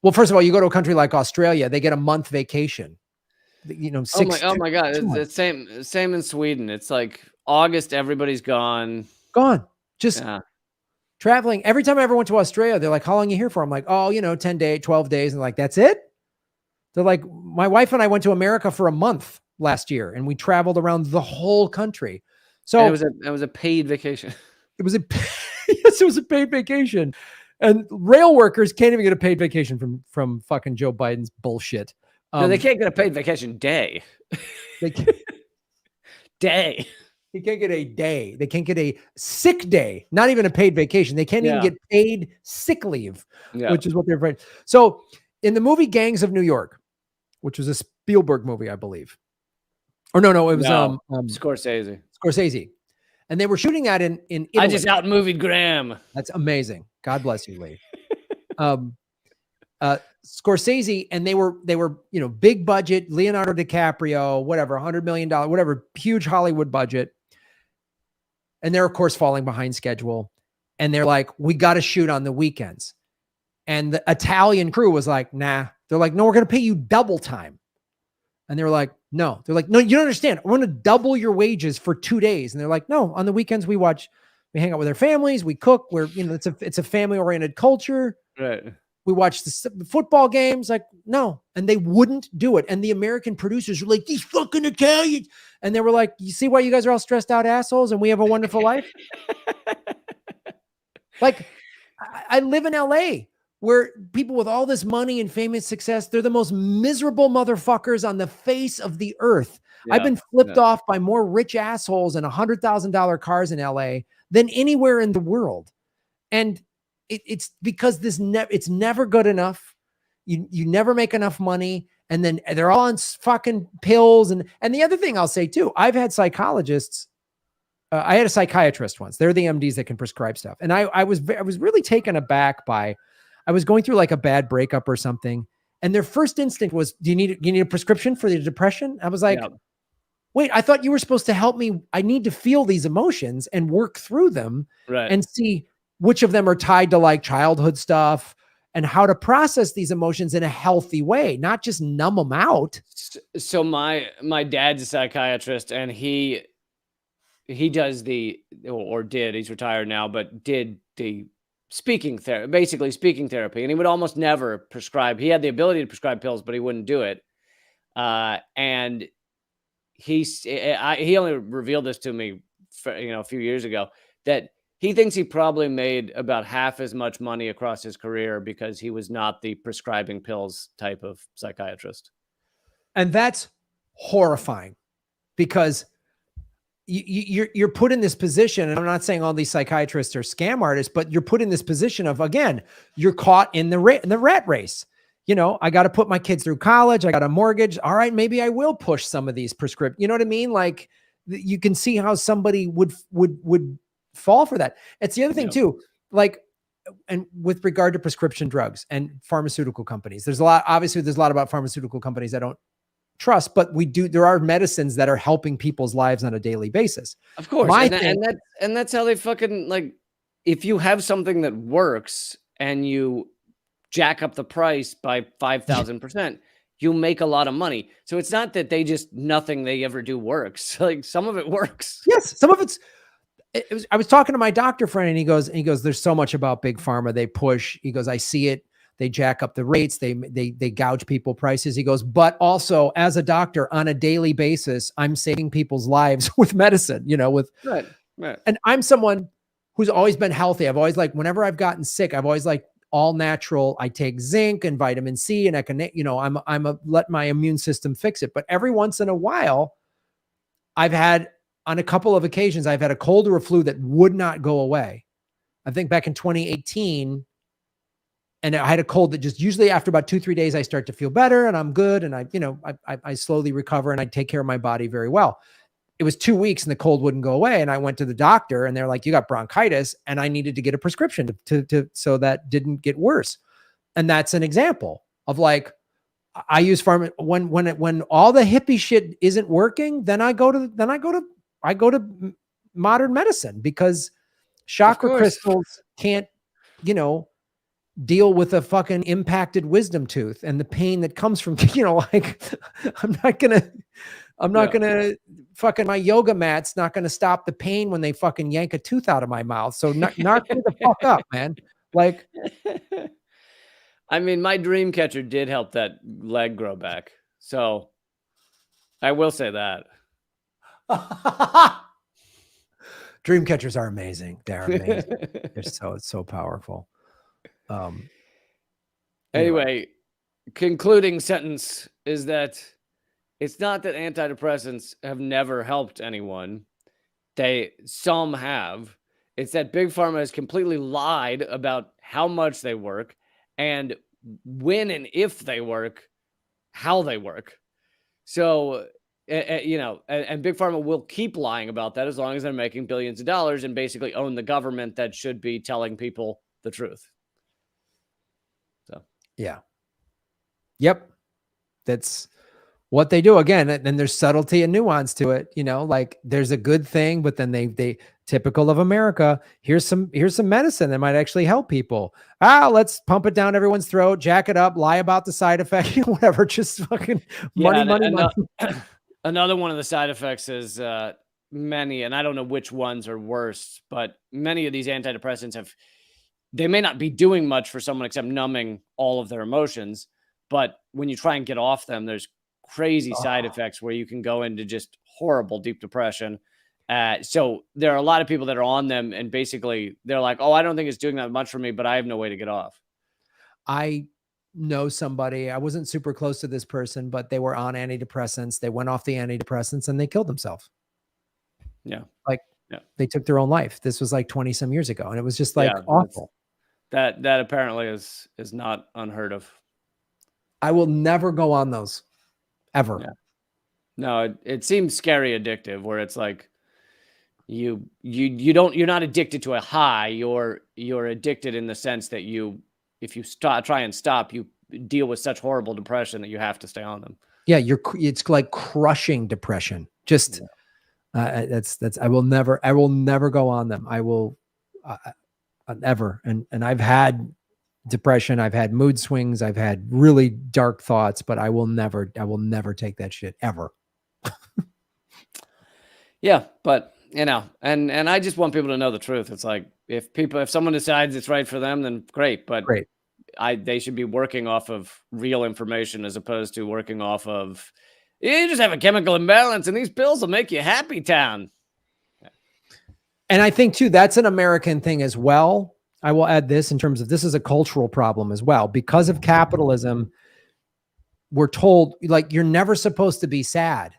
Well, first of all, you go to a country like Australia, they get a month vacation. Oh my God. It's the same in Sweden. It's like August, everybody's gone. Just traveling. Every time I ever went to Australia, they're like, how long are you here for? I'm like, 10 days, 12 days. And like, that's it. They're like, my wife and I went to America for a month last year and we traveled around the whole country. So and it was a paid vacation. It was yes, it was a paid vacation. And rail workers can't even get a paid vacation from fucking Joe Biden's bullshit. No, they can't get a paid vacation day. They can't. Day. They can't get a day. They can't get a sick day, not even a paid vacation. They can't even get paid sick leave, which is what they're afraid. So in the movie Gangs of New York, which was a Spielberg movie, I believe. Or no, it was Scorsese. And they were shooting that in Italy. I just out-movied Graham. That's amazing. God bless you, Lee. Scorsese, and they were, big budget, Leonardo DiCaprio, whatever, $100 million, whatever, huge Hollywood budget. And they're, of course, falling behind schedule. And they're like, we got to shoot on the weekends. And the Italian crew was like, nah. They're like, no, we're going to pay you double time. And they were like, no. They're like, no, you don't understand. I want to double your wages for 2 days. And they're like, no, on the weekends we hang out with our families, we cook. It's a family-oriented culture. Right. We watch the football games. Like, no. And they wouldn't do it. And the American producers were like, these fucking Italians. And they were like, you see why you guys are all stressed out assholes and we have a wonderful life? Like, I live in LA where people with all this money and famous success, they're the most miserable motherfuckers on the face of the earth. I've been flipped off by more rich assholes in $100,000 cars in LA than anywhere in the world. And it's because it's never good enough. You never make enough money. And then they're all on fucking pills. And the other thing I'll say too, I've had psychologists. I had a psychiatrist once. They're the MDs that can prescribe stuff. And I was really taken aback by, I was going through like a bad breakup or something. And their first instinct was, do you need a prescription for the depression? I was like, wait, I thought you were supposed to help me. I need to feel these emotions and work through them and see which of them are tied to like childhood stuff and how to process these emotions in a healthy way, not just numb them out. So my dad's a psychiatrist and he does he's retired now, but did the speaking therapy. And he would almost never prescribe. He had the ability to prescribe pills, but he wouldn't do it. And he only revealed this to me a few years ago, that he thinks he probably made about half as much money across his career because he was not the prescribing pills type of psychiatrist. And that's horrifying because you're put in this position. And I'm not saying all these psychiatrists are scam artists, but you're put in this position of, again, you're caught in the rat race. I got to put my kids through college. I got a mortgage. All right, maybe I will push some of these prescription. You know what I mean? Like you can see how somebody would fall for that. It's the other thing too. Like, and with regard to prescription drugs and pharmaceutical companies, there's a lot about pharmaceutical companies I don't trust, but there are medicines that are helping people's lives on a daily basis. Of course. And that's how they fucking, like, if you have something that works and you jack up the price by 5,000%, you make a lot of money. So it's not that nothing they ever do works. Like some of it works. Yes, some of it's. I was talking to my doctor friend, and he goes, there's so much about big pharma. They push. He goes, I see it. They jack up the rates. They gouge people prices. He goes, but also as a doctor on a daily basis, I'm saving people's lives with medicine, with, Right. And I'm someone who's always been healthy. I've always whenever I've gotten sick, I've always all natural. I take zinc and vitamin C, and I can, let my immune system fix it. But every once in a while, on a couple of occasions, I've had a cold or a flu that would not go away. I think back in 2018, and I had a cold that just usually after about 2-3 days, I start to feel better and I'm good. And I slowly recover and I take care of my body very well. It was 2 weeks and the cold wouldn't go away. And I went to the doctor and they're like, you got bronchitis. And I needed to get a prescription so that didn't get worse. And that's an example of I use Pharma when all the hippie shit isn't working, then I go to modern medicine, because chakra crystals can't, deal with a fucking impacted wisdom tooth and the pain that comes from, I'm not gonna fucking, my yoga mat's not gonna stop the pain when they fucking yank a tooth out of my mouth. So knock me the fuck up, man. I mean, my dream catcher did help that leg grow back. So I will say that. Dream catchers are amazing. They're amazing. It's so powerful. Anyway, concluding sentence is that it's not that antidepressants have never helped anyone. Some have. It's that Big Pharma has completely lied about how much they work and when and if they work, how they work. So, and Big Pharma will keep lying about that as long as they're making billions of dollars and basically own the government that should be telling people the truth. So, yeah. Yep. That's what they do. Again, and there's subtlety and nuance to it. There's a good thing, but then they typical of America. Here's some medicine that might actually help people. Let's pump it down everyone's throat, jack it up, lie about the side effect, whatever. Just fucking money. Another one of the side effects is many, and I don't know which ones are worse, but many of these antidepressants they may not be doing much for someone except numbing all of their emotions. But when you try and get off them, there's crazy side effects where you can go into just horrible deep depression. So there are a lot of people that are on them and basically they're like, oh, I don't think it's doing that much for me, but I have no way to get off. I know somebody, I wasn't super close to this person, but they were on antidepressants. They went off the antidepressants and they killed themselves. Yeah. They took their own life. This was 20 some years ago. And it was just awful. That apparently is not unheard of. I will never go on those ever. Yeah. No, it seems scary addictive where it's like you're not addicted to a high. You're addicted in the sense that if you try and stop, you deal with such horrible depression that you have to stay on them. Yeah. It's like crushing depression. Just, I will never go on them. I will ever. And I've had depression. I've had mood swings. I've had really dark thoughts, but I will never take that shit ever. Yeah. But and I just want people to know the truth. It's like, if someone decides it's right for them, then great. But they should be working off of real information as opposed to working off of, you just have a chemical imbalance and these pills will make you happy town. And I think too, that's an American thing as well. I will add this in terms of, this is a cultural problem as well. Because of capitalism, we're told you're never supposed to be sad.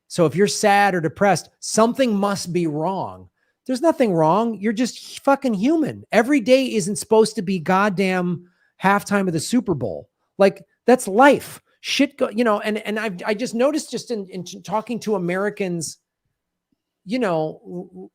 So if you're sad or depressed, something must be wrong. There's nothing wrong. You're just fucking human. Every day isn't supposed to be goddamn halftime of the Super Bowl. That's life. Shit go, and I just noticed just in talking to Americans, oh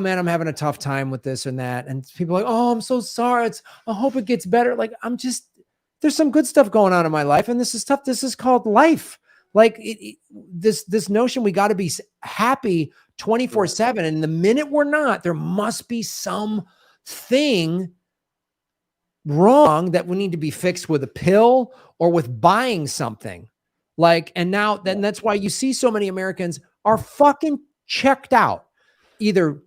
man, I'm having a tough time with this and that. And people are like, oh, I'm so sorry. I hope it gets better. There's some good stuff going on in my life. And this is tough. This is called life. This notion we got to be happy 24/7. And the minute we're not, there must be something wrong that we need to be fixed with a pill or with buying something. Like, and now then that's why you see so many Americans are fucking checked out, either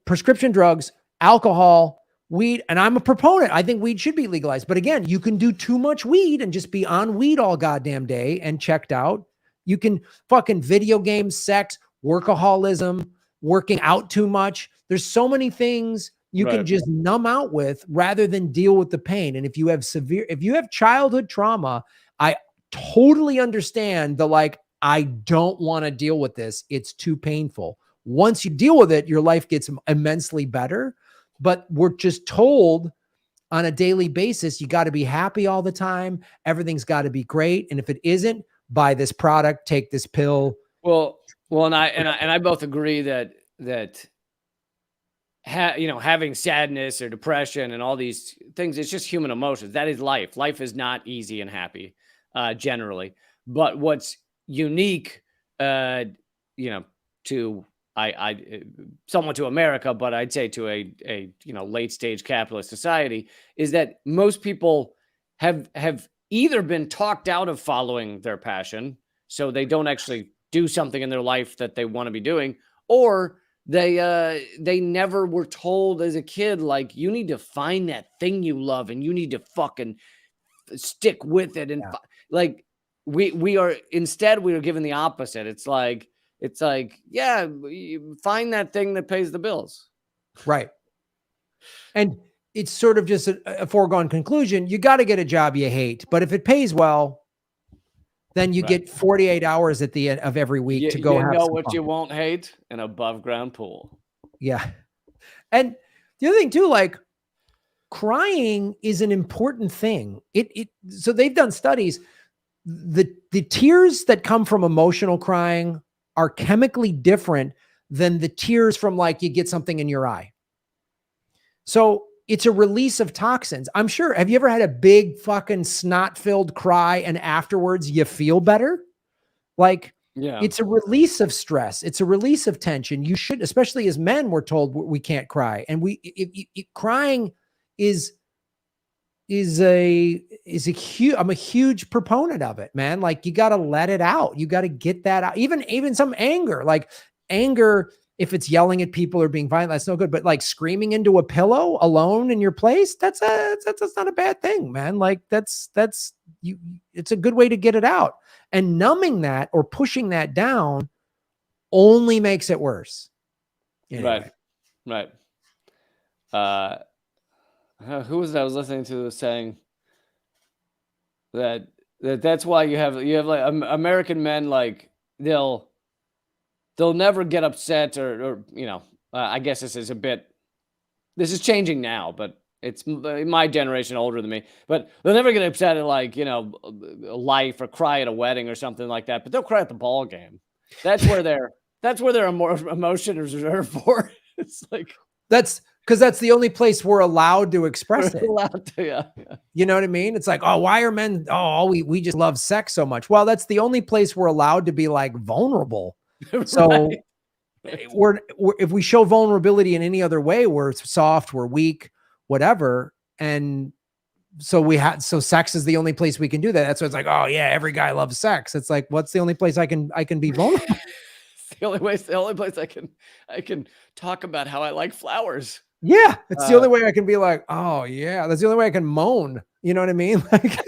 prescription drugs, alcohol, weed. And I'm a proponent. I think weed should be legalized. But again, you can do too much weed and just be on weed all goddamn day and checked out. You can fucking video games, sex, workaholism, working out too much. There's so many things you can just numb out with rather than deal with the pain. And if you have childhood trauma, I totally understand the like, I don't want to deal with this. It's too painful. Once you deal with it, your life gets immensely better. But we're just told on a daily basis, you got to be happy all the time. Everything's got to be great. And if it isn't, buy this product, take this pill. Well, and I both agree that having sadness or depression and all these things, it's just human emotions. That is life. Life is not easy and happy, generally. But what's unique, to somewhat to America, but I'd say to a late stage capitalist society, is that most people have either been talked out of following their passion, so they don't actually do something in their life that they want to be doing, or they never were told as a kid, like, you need to find that thing you love and you need to fucking stick with it. And like we are given the opposite. It's like, yeah, find that thing that pays the bills. Right. And it's sort of just a foregone conclusion. You got to get a job you hate, but if it pays well, then you get 48 hours at the end of every week to go have some what fun. You won't hate? An above ground pool. Yeah. And the other thing too, like, crying is an important thing. So they've done studies. The tears that come from emotional crying are chemically different than the tears from, like, you get something in your eye. So it's a release of toxins. I'm sure. Have you ever had a big fucking snot-filled cry and afterwards you feel better? Like, it's a release of stress. It's a release of tension. You should, especially as men, we're told we can't cry. And crying is a huge, I'm a huge proponent of it, man. Like, you got to let it out. You got to get that out. Even some anger, like anger, if it's yelling at people or being violent, that's no good. But like screaming into a pillow alone in your place, that's not a bad thing, man. Like it's a good way to get it out. And numbing that or pushing that down only makes it worse. Anyway. Right. Who was that I was listening to was saying that's why you have like American men, like they'll never get upset or I guess this is changing now, but it's my generation older than me, but they'll never get upset at, like, life or cry at a wedding or something like that, but they'll cry at the ball game. That's where their more emotion is reserved for. It's like, that's because that's the only place we're allowed to express it. Yeah. You know what I mean? It's like, oh, why are men? Oh, we just love sex so much. Well, that's the only place we're allowed to be, like, vulnerable. So we're if we show vulnerability in any other way, we're soft, we're weak, whatever. And so sex is the only place we can do that. That's why it's like, oh yeah, every guy loves sex. It's like, what's the only place I can be vulnerable? It's the only place I can talk about how I like flowers. Yeah, it's the only way I can be like, oh yeah, that's the only way I can moan. You know what I mean? Like,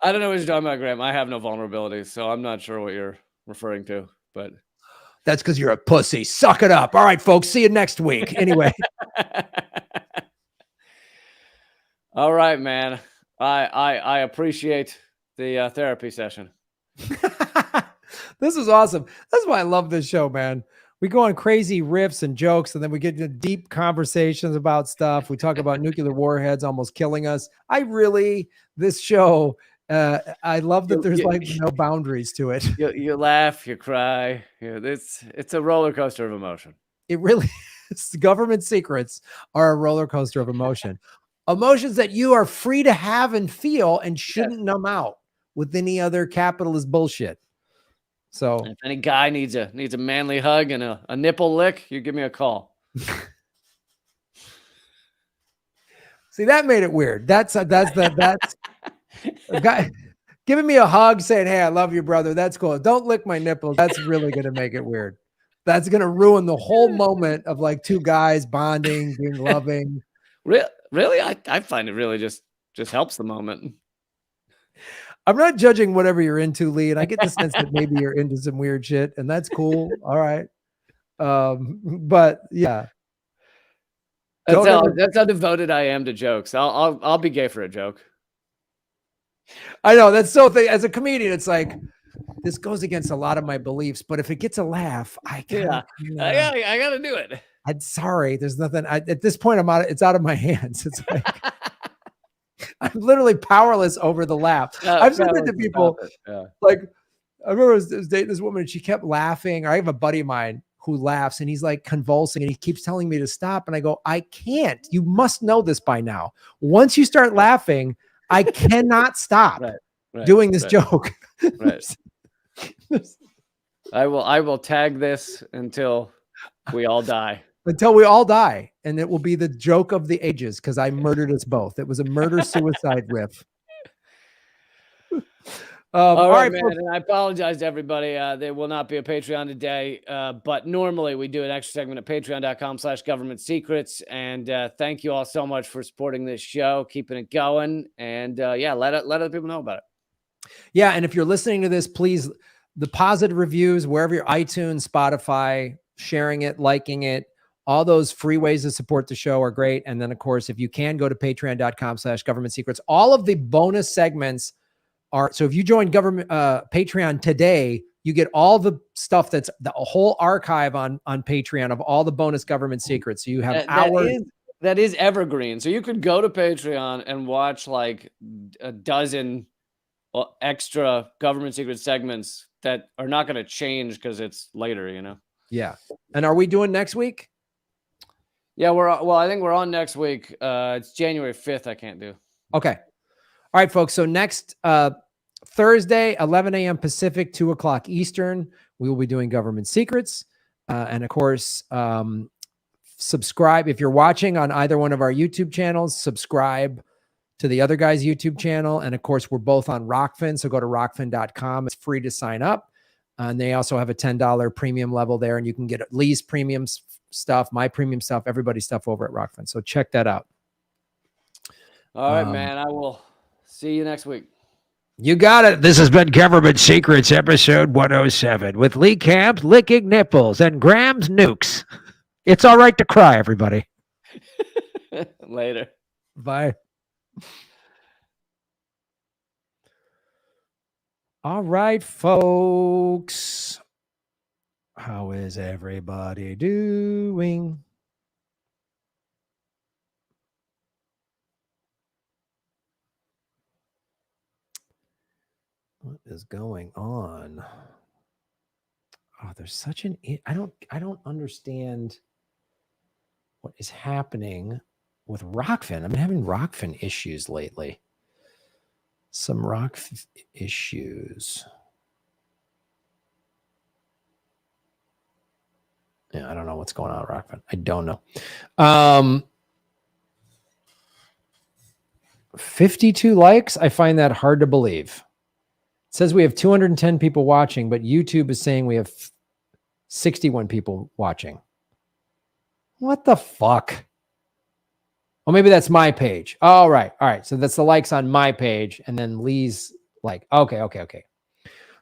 I don't know what you're talking about, Graham. I have no vulnerabilities, so I'm not sure what you're referring to, but that's because you're a pussy. Suck it up. All right, folks. See you next week. Anyway. All right, man. I appreciate the therapy session. This is awesome. That's why I love this show, man. We go on crazy riffs and jokes, and then we get into deep conversations about stuff. We talk about nuclear warheads almost killing us. This show, I love that there's like no boundaries to it. You laugh, you cry. It's a roller coaster of emotion. It really is. Government secrets are a roller coaster of emotion. Emotions that you are free to have and feel and shouldn't numb out with any other capitalist bullshit. So if any guy needs a manly hug and a nipple lick, you give me a call. See, that made it weird. That's a guy giving me a hug saying, "Hey, I love you, brother." That's cool. Don't lick my nipples. That's really going to make it weird. That's going to ruin the whole moment of like two guys bonding, being loving. Really? I find it really just helps the moment. I'm not judging whatever you're into, Lee, and I get the sense that maybe you're into some weird shit, and that's cool. All right. But yeah. That's how devoted I am to jokes. I'll be gay for a joke. I know that's so thing. As a comedian, it's like this goes against a lot of my beliefs, but if it gets a laugh, I gotta do it. I'm sorry. There's nothing at this point. It's out of my hands. It's like I'm literally powerless over the laugh. I've said that to people. Yeah. Like I remember I was dating this woman and she kept laughing. I have a buddy of mine who laughs and he's like convulsing and he keeps telling me to stop. And I go, I can't. You must know this by now. Once you start laughing, I cannot stop doing this joke. Right. I will tag this until we all die. Until we all die. And it will be the joke of the ages because I murdered us both. It was a murder-suicide riff. All right, man. And I apologize to everybody. There will not be a Patreon today, but normally we do an extra segment at patreon.com/government secrets. And thank you all so much for supporting this show, keeping it going. And yeah, let other people know about it. Yeah. And if you're listening to this, please, the positive reviews, wherever you're iTunes, Spotify, sharing it, liking it, all those free ways to support the show are great. And then of course, if you can go to patreon.com/government secrets, all of the bonus segments so if you join government Patreon today, you get all the stuff that's the whole archive on Patreon of all the bonus government secrets. So you have that is evergreen. So you could go to Patreon and watch like a dozen extra government secret segments that are not going to change because it's later, you know? Yeah. And are we doing next week? Yeah, I think we're on next week. It's January 5th. I can't do. Okay. All right, folks. So next Thursday, 11 a.m. Pacific, 2 o'clock Eastern, we will be doing government secrets. And of course, subscribe. If you're watching on either one of our YouTube channels, subscribe to the other guy's YouTube channel. And of course, we're both on Rockfin. So go to rockfin.com. It's free to sign up. And they also have a $10 premium level there. And you can get Lee's premium stuff, my premium stuff, everybody's stuff over at Rockfin. So check that out. All right, man. I will see you next week. You got it. This has been Government Secrets, episode 107, with Lee Camp licking nipples and Graham's nukes. It's all right to cry, everybody. Later. Bye. All right, folks. How is everybody doing? What is going on? Oh, there's such an I don't understand what is happening with Rockfin. I've been having Rockfin issues lately. Some Rockfin issues. Yeah, I don't know what's going on with Rockfin. I don't know. 52 likes. I find that hard to believe. It says we have 210 people watching, but YouTube is saying we have 61 people watching. What the fuck? Oh, maybe that's my page. All right. All right. So that's the likes on my page. And then Lee's like, okay.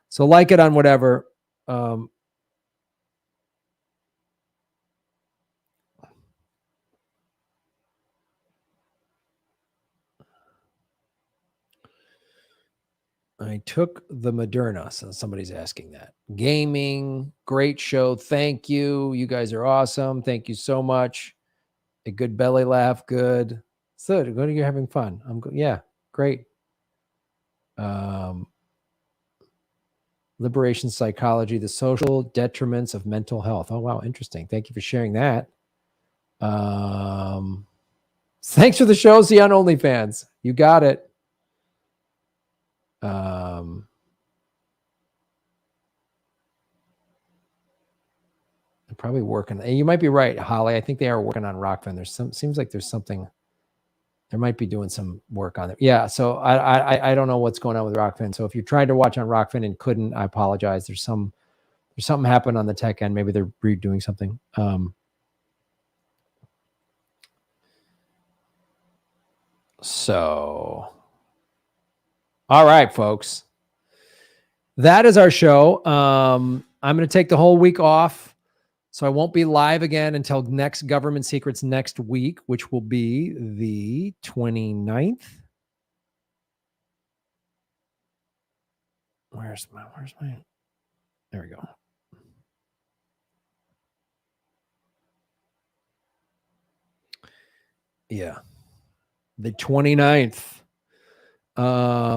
So like it on whatever. I took the Moderna. So somebody's asking that. Gaming, great show. Thank you. You guys are awesome. Thank you so much. A good belly laugh. Good. So good. You're having fun. I'm good. Yeah, great. Liberation psychology, the social detriments of mental health. Oh, wow. Interesting. Thank you for sharing that. Thanks for the show. See you on OnlyFans. You got it. I'm probably working. You might be right, Holly. I think they are working on Rockfin. Seems like there's something There might be doing some work on it. Yeah, so I don't know what's going on with Rockfin. So if you tried to watch on Rockfin and couldn't, I apologize. There's something happened on the tech end. Maybe they're redoing something. So, all right, folks. That is our show. I'm going to take the whole week off. So I won't be live again until next Government Secrets next week, which will be the 29th. Where's my, there we go. Yeah. The 29th.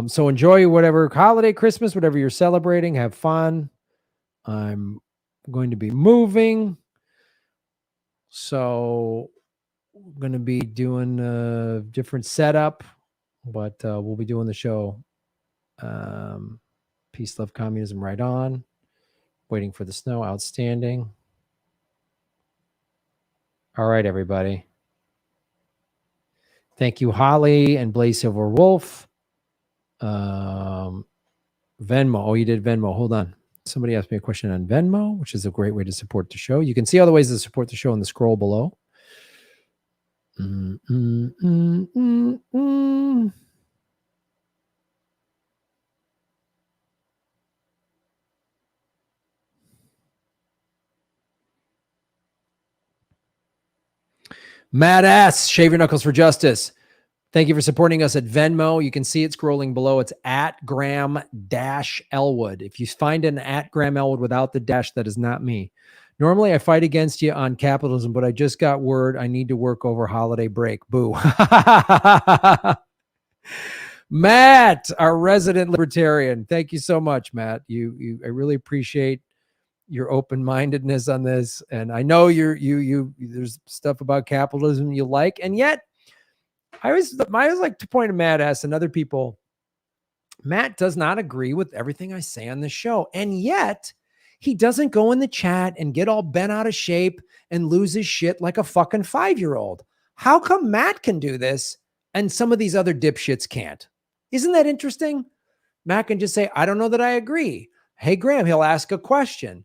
So enjoy whatever holiday, Christmas, whatever you're celebrating. Have fun. I'm going to be moving. So I'm going to be doing a different setup, but we'll be doing the show. Peace, love, communism, right on. Waiting for the snow. Outstanding. All right, everybody. Thank you, Holly and Blaze Silver Wolf. Venmo. Oh, you did Venmo. Hold on. Somebody asked me a question on Venmo, which is a great way to support the show. You can see all the ways to support the show in the scroll below. Matt S. Shave your knuckles for justice. Thank you for supporting us at Venmo. You can see it scrolling below. It's at Graham-Elwood. If you find an at Graham Elwood without the dash, that is not me. Normally, I fight against you on capitalism, but I just got word I need to work over holiday break. Boo. Matt, our resident libertarian. Thank you so much, Matt. I really appreciate your open-mindedness on this. And I know there's stuff about capitalism you like, and yet I always like to point to Matt S. and other people. Matt does not agree with everything I say on the show. And yet he doesn't go in the chat and get all bent out of shape and lose his shit like a fucking 5-year-old. How come Matt can do this and some of these other dipshits can't? Isn't that interesting? Matt can just say, I don't know that I agree. Hey, Graham, he'll ask a question,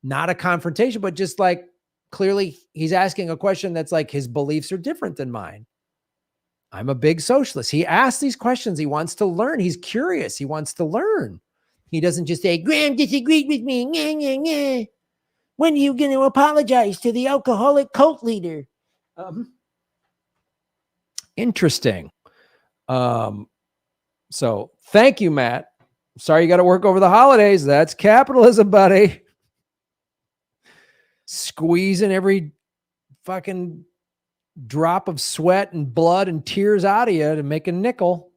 not a confrontation, but just like clearly he's asking a question that's like his beliefs are different than mine. I'm a big socialist. He asks these questions. He wants to learn. He's curious. He wants to learn. He doesn't just say, Graham disagreed with me. Nye, nye, nye. When are you going to apologize to the alcoholic cult leader? Interesting. So thank you, Matt. Sorry you got to work over the holidays. That's capitalism, buddy. Squeezing every fucking drop of sweat and blood and tears out of you to make a nickel.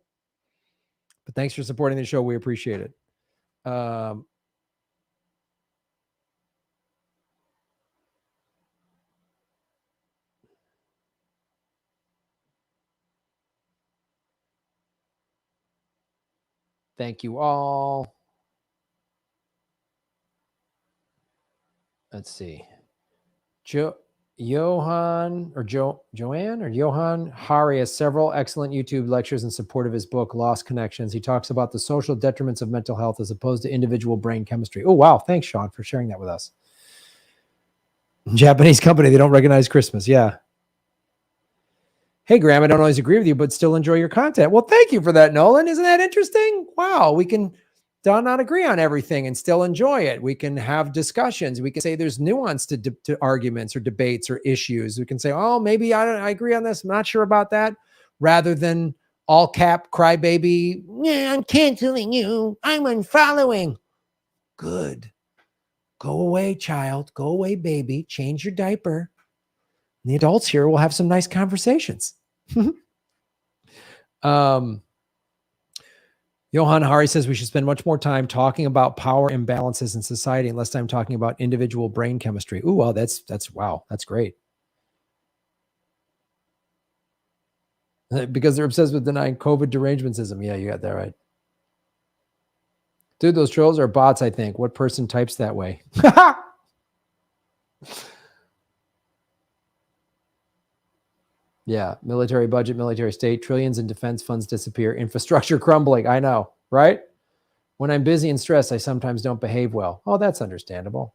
But thanks for supporting the show. We appreciate it. Thank you all. Let's see. Johann Hari has several excellent YouTube lectures in support of his book, Lost Connections. He talks about the social detriments of mental health as opposed to individual brain chemistry. Oh, wow. Thanks, Sean, for sharing that with us. Japanese company, they don't recognize Christmas. Yeah. Hey, Graham, I don't always agree with you, but still enjoy your content. Well, thank you for that, Nolan. Isn't that interesting? Wow. We can not agree on everything and still enjoy it. We can have discussions. We can say there's nuance to arguments or debates or issues. We can say, oh, maybe I agree on this. I'm not sure about that. Rather than all cap crybaby. Yeah, I'm canceling you. I'm unfollowing. Good. Go away, child. Go away, baby. Change your diaper. And the adults here will have some nice conversations. Johann Hari says we should spend much more time talking about power imbalances in society and less time talking about individual brain chemistry. Ooh, wow, that's wow, that's great. Because they're obsessed with denying COVID derangementism. Yeah, you got that right. Dude, those trolls are bots, I think. What person types that way? Yeah. Military budget, military state, trillions in defense funds disappear, infrastructure crumbling. I know, right? When I'm busy and stressed, I sometimes don't behave well. Oh, that's understandable.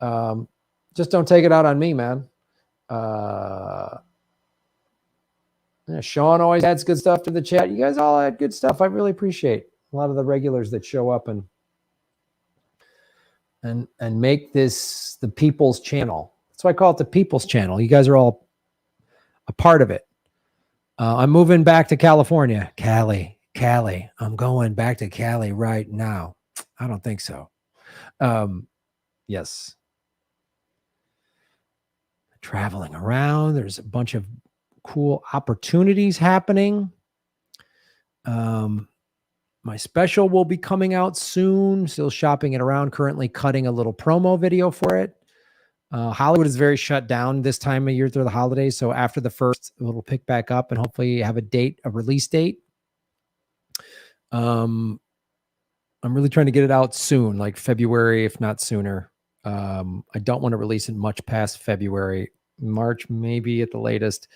Just don't take it out on me, man. Yeah, Sean always adds good stuff to the chat. You guys all add good stuff. I really appreciate a lot of the regulars that show up and make this the people's channel. That's why I call it the people's channel. You guys are all a part of it. I'm moving back to California. Cali. I'm going back to Cali right now. I don't think so. Yes. Traveling around. There's a bunch of cool opportunities happening. My special will be coming out soon. Still shopping it around, currently cutting a little promo video for it. Hollywood is very shut down this time of year through the holidays. So after the first, it'll pick back up and hopefully have a release date. I'm really trying to get it out soon, like February, if not sooner. I don't want to release it much past February, March, maybe at the latest,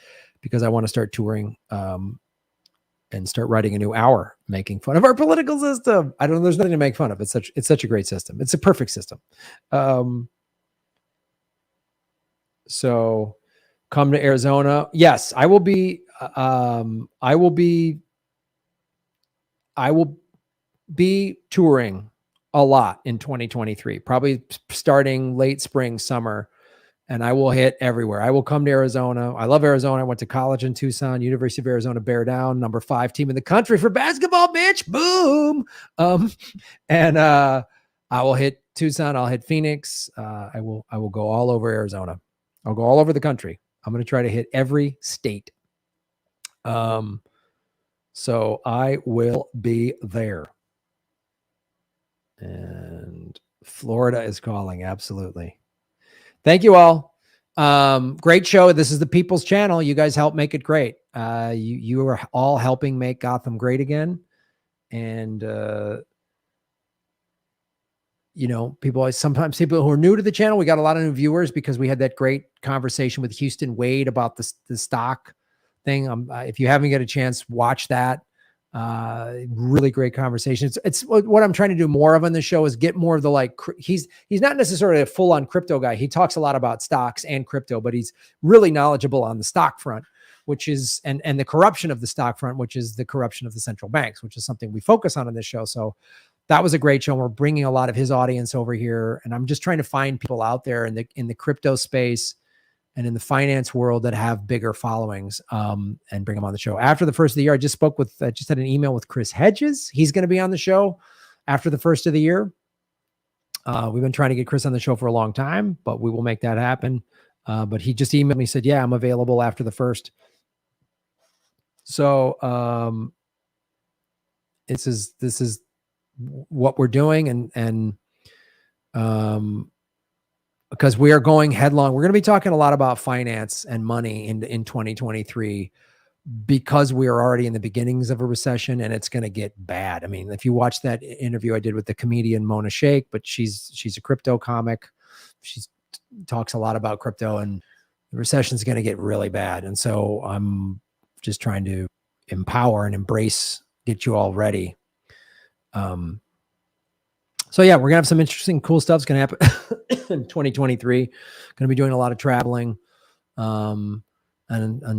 because I want to start touring and start writing a new hour making fun of our political system. I don't know. There's nothing to make fun of. It's such a great system. It's a perfect system. So come to Arizona. Yes, I will be touring a lot in 2023, probably starting late spring, summer, and I will hit everywhere. I will come to Arizona. I love Arizona. I went to college in Tucson, University of Arizona, Bear Down, number 5 team in the country for basketball, bitch. Boom. And I will hit Tucson. I'll hit Phoenix. I will go all over Arizona. I'll go all over the country. I'm going to try to hit every state. So I will be there. And Florida is calling. Absolutely. Thank you all. Great show. This is the People's Channel. You guys help make it great. You are all helping make Gotham great again. And, sometimes people who are new to the channel, we got a lot of new viewers because we had that great conversation with Houston Wade about the stock thing. If you haven't got a chance, watch that. Really great conversation. It's what I'm trying to do more of on the show is get more of the he's not necessarily a full-on crypto guy. He talks a lot about stocks and crypto, but he's really knowledgeable on the stock front, which is and the corruption of the stock front, which is the corruption of the central banks, which is something we focus on this show. So that was a great show. We're bringing a lot of his audience over here, and I'm just trying to find people out there in the crypto space and in the finance world that have bigger followings, and bring them on the show. After the first of the year, I just had an email with Chris Hedges. He's going to be on the show after the first of the year. We've been trying to get Chris on the show for a long time, but we will make that happen. But he just emailed me, said, yeah, I'm available after the first. So this is what we're doing. And because we are going headlong. We're going to be talking a lot about finance and money in 2023 because we are already in the beginnings of a recession and it's going to get bad. I mean, if you watch that interview I did with the comedian Mona Sheikh, but she's a crypto comic. She talks a lot about crypto, and the recession is going to get really bad. And so I'm just trying to empower and embrace, get you all ready. So yeah, we're gonna have some interesting, cool stuff's gonna happen in 2023. Gonna be doing a lot of traveling, and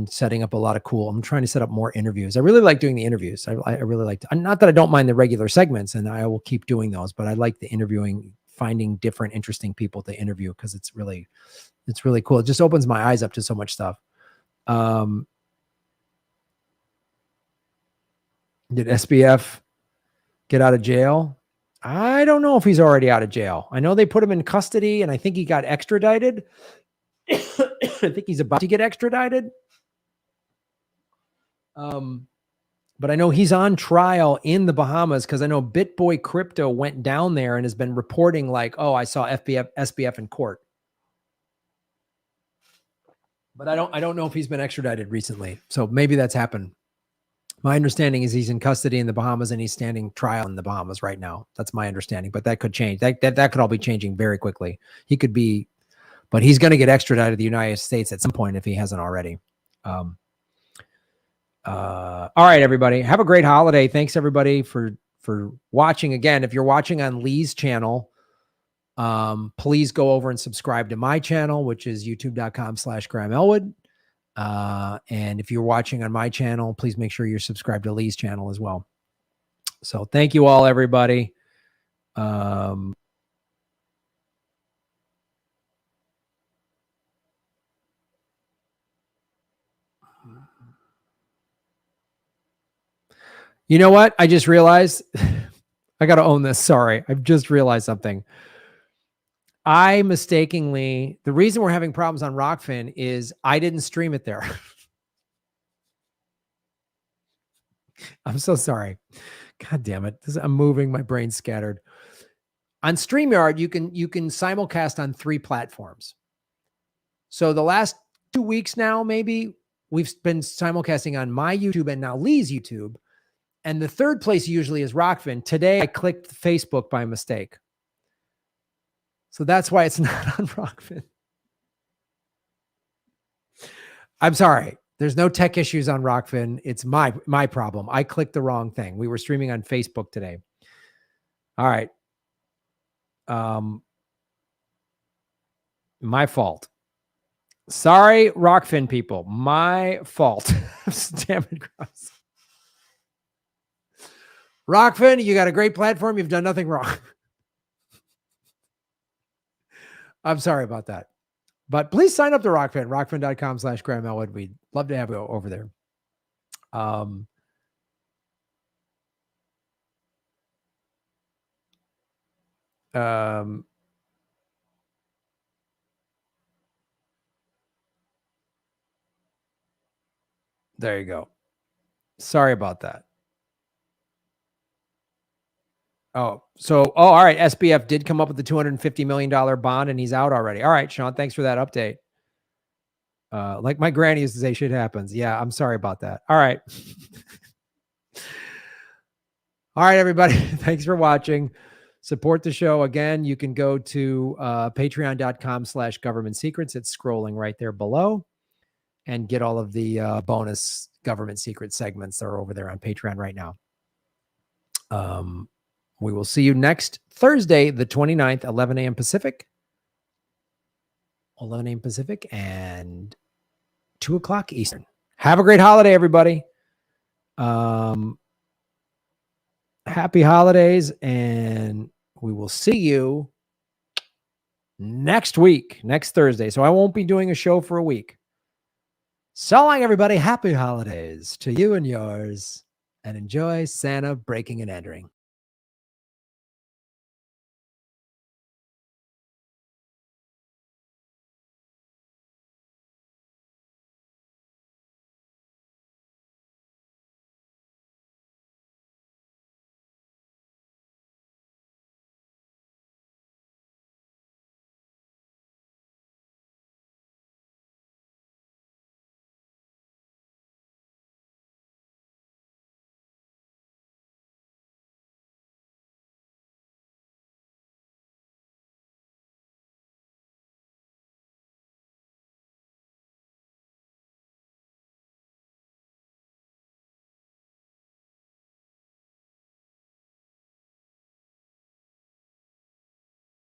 setting up a lot of cool. I'm trying to set up more interviews. I really like doing the interviews. I really like to, not that I don't mind the regular segments, and I will keep doing those, but I like the interviewing, finding different, interesting people to interview because it's really cool. It just opens my eyes up to so much stuff. Did SBF get out of jail? I don't know if he's already out of jail. I know they put him in custody, and I think he got extradited. I think he's about to get extradited. But I know he's on trial in the Bahamas because I know BitBoy Crypto went down there and has been reporting like, oh, I saw SBF in court. But I don't know if he's been extradited recently. So maybe that's happened. My understanding is he's in custody in the Bahamas and he's standing trial in the Bahamas right now. That's my understanding, but that could change. That could all be changing very quickly. He could be, but he's going to get extradited to the United States at some point if he hasn't already. All right, everybody. Have a great holiday. Thanks everybody for watching. Again, if you're watching on Lee's channel, please go over and subscribe to my channel, which is youtube.com/Graham Elwood. And if you're watching on my channel, please make sure you're subscribed to Lee's channel as well. So thank you all, everybody. You know what? I just realized I got to own this. Sorry. I've just realized something. I mistakenly, the reason we're having problems on Rockfin is I didn't stream it there. I'm so sorry. God damn it. I'm moving. My brain's scattered. On StreamYard, you can simulcast on 3 platforms. So the last 2 weeks now, maybe, we've been simulcasting on my YouTube and now Lee's YouTube. And the third place usually is Rockfin. Today, I clicked Facebook by mistake. So that's why it's not on Rockfin. I'm sorry. There's no tech issues on Rockfin. It's my problem. I clicked the wrong thing. We were streaming on Facebook today. All right. My fault. Sorry, Rockfin people. My fault. Damn it, gross. Rockfin, you got a great platform. You've done nothing wrong. I'm sorry about that. But please sign up to Rockfin, rockfin.com/Graham Elwood. We'd love to have you over there. There you go. Sorry about that. All right. SBF did come up with the $250 million bond and he's out already. All right, Sean, thanks for that update. Like my granny used to say, shit happens. Yeah, I'm sorry about that. All right. All right, everybody. Thanks for watching. Support the show. Again, you can go to patreon.com/government secrets. It's scrolling right there below and get all of the bonus government secret segments that are over there on Patreon right now. We will see you next Thursday, the 29th, 11 a.m. Pacific. 11 a.m. Pacific and 2 o'clock Eastern. Have a great holiday, everybody. Happy holidays, and we will see you next week, next Thursday. So I won't be doing a show for a week. So long, everybody. Happy holidays to you and yours, and enjoy Santa breaking and entering.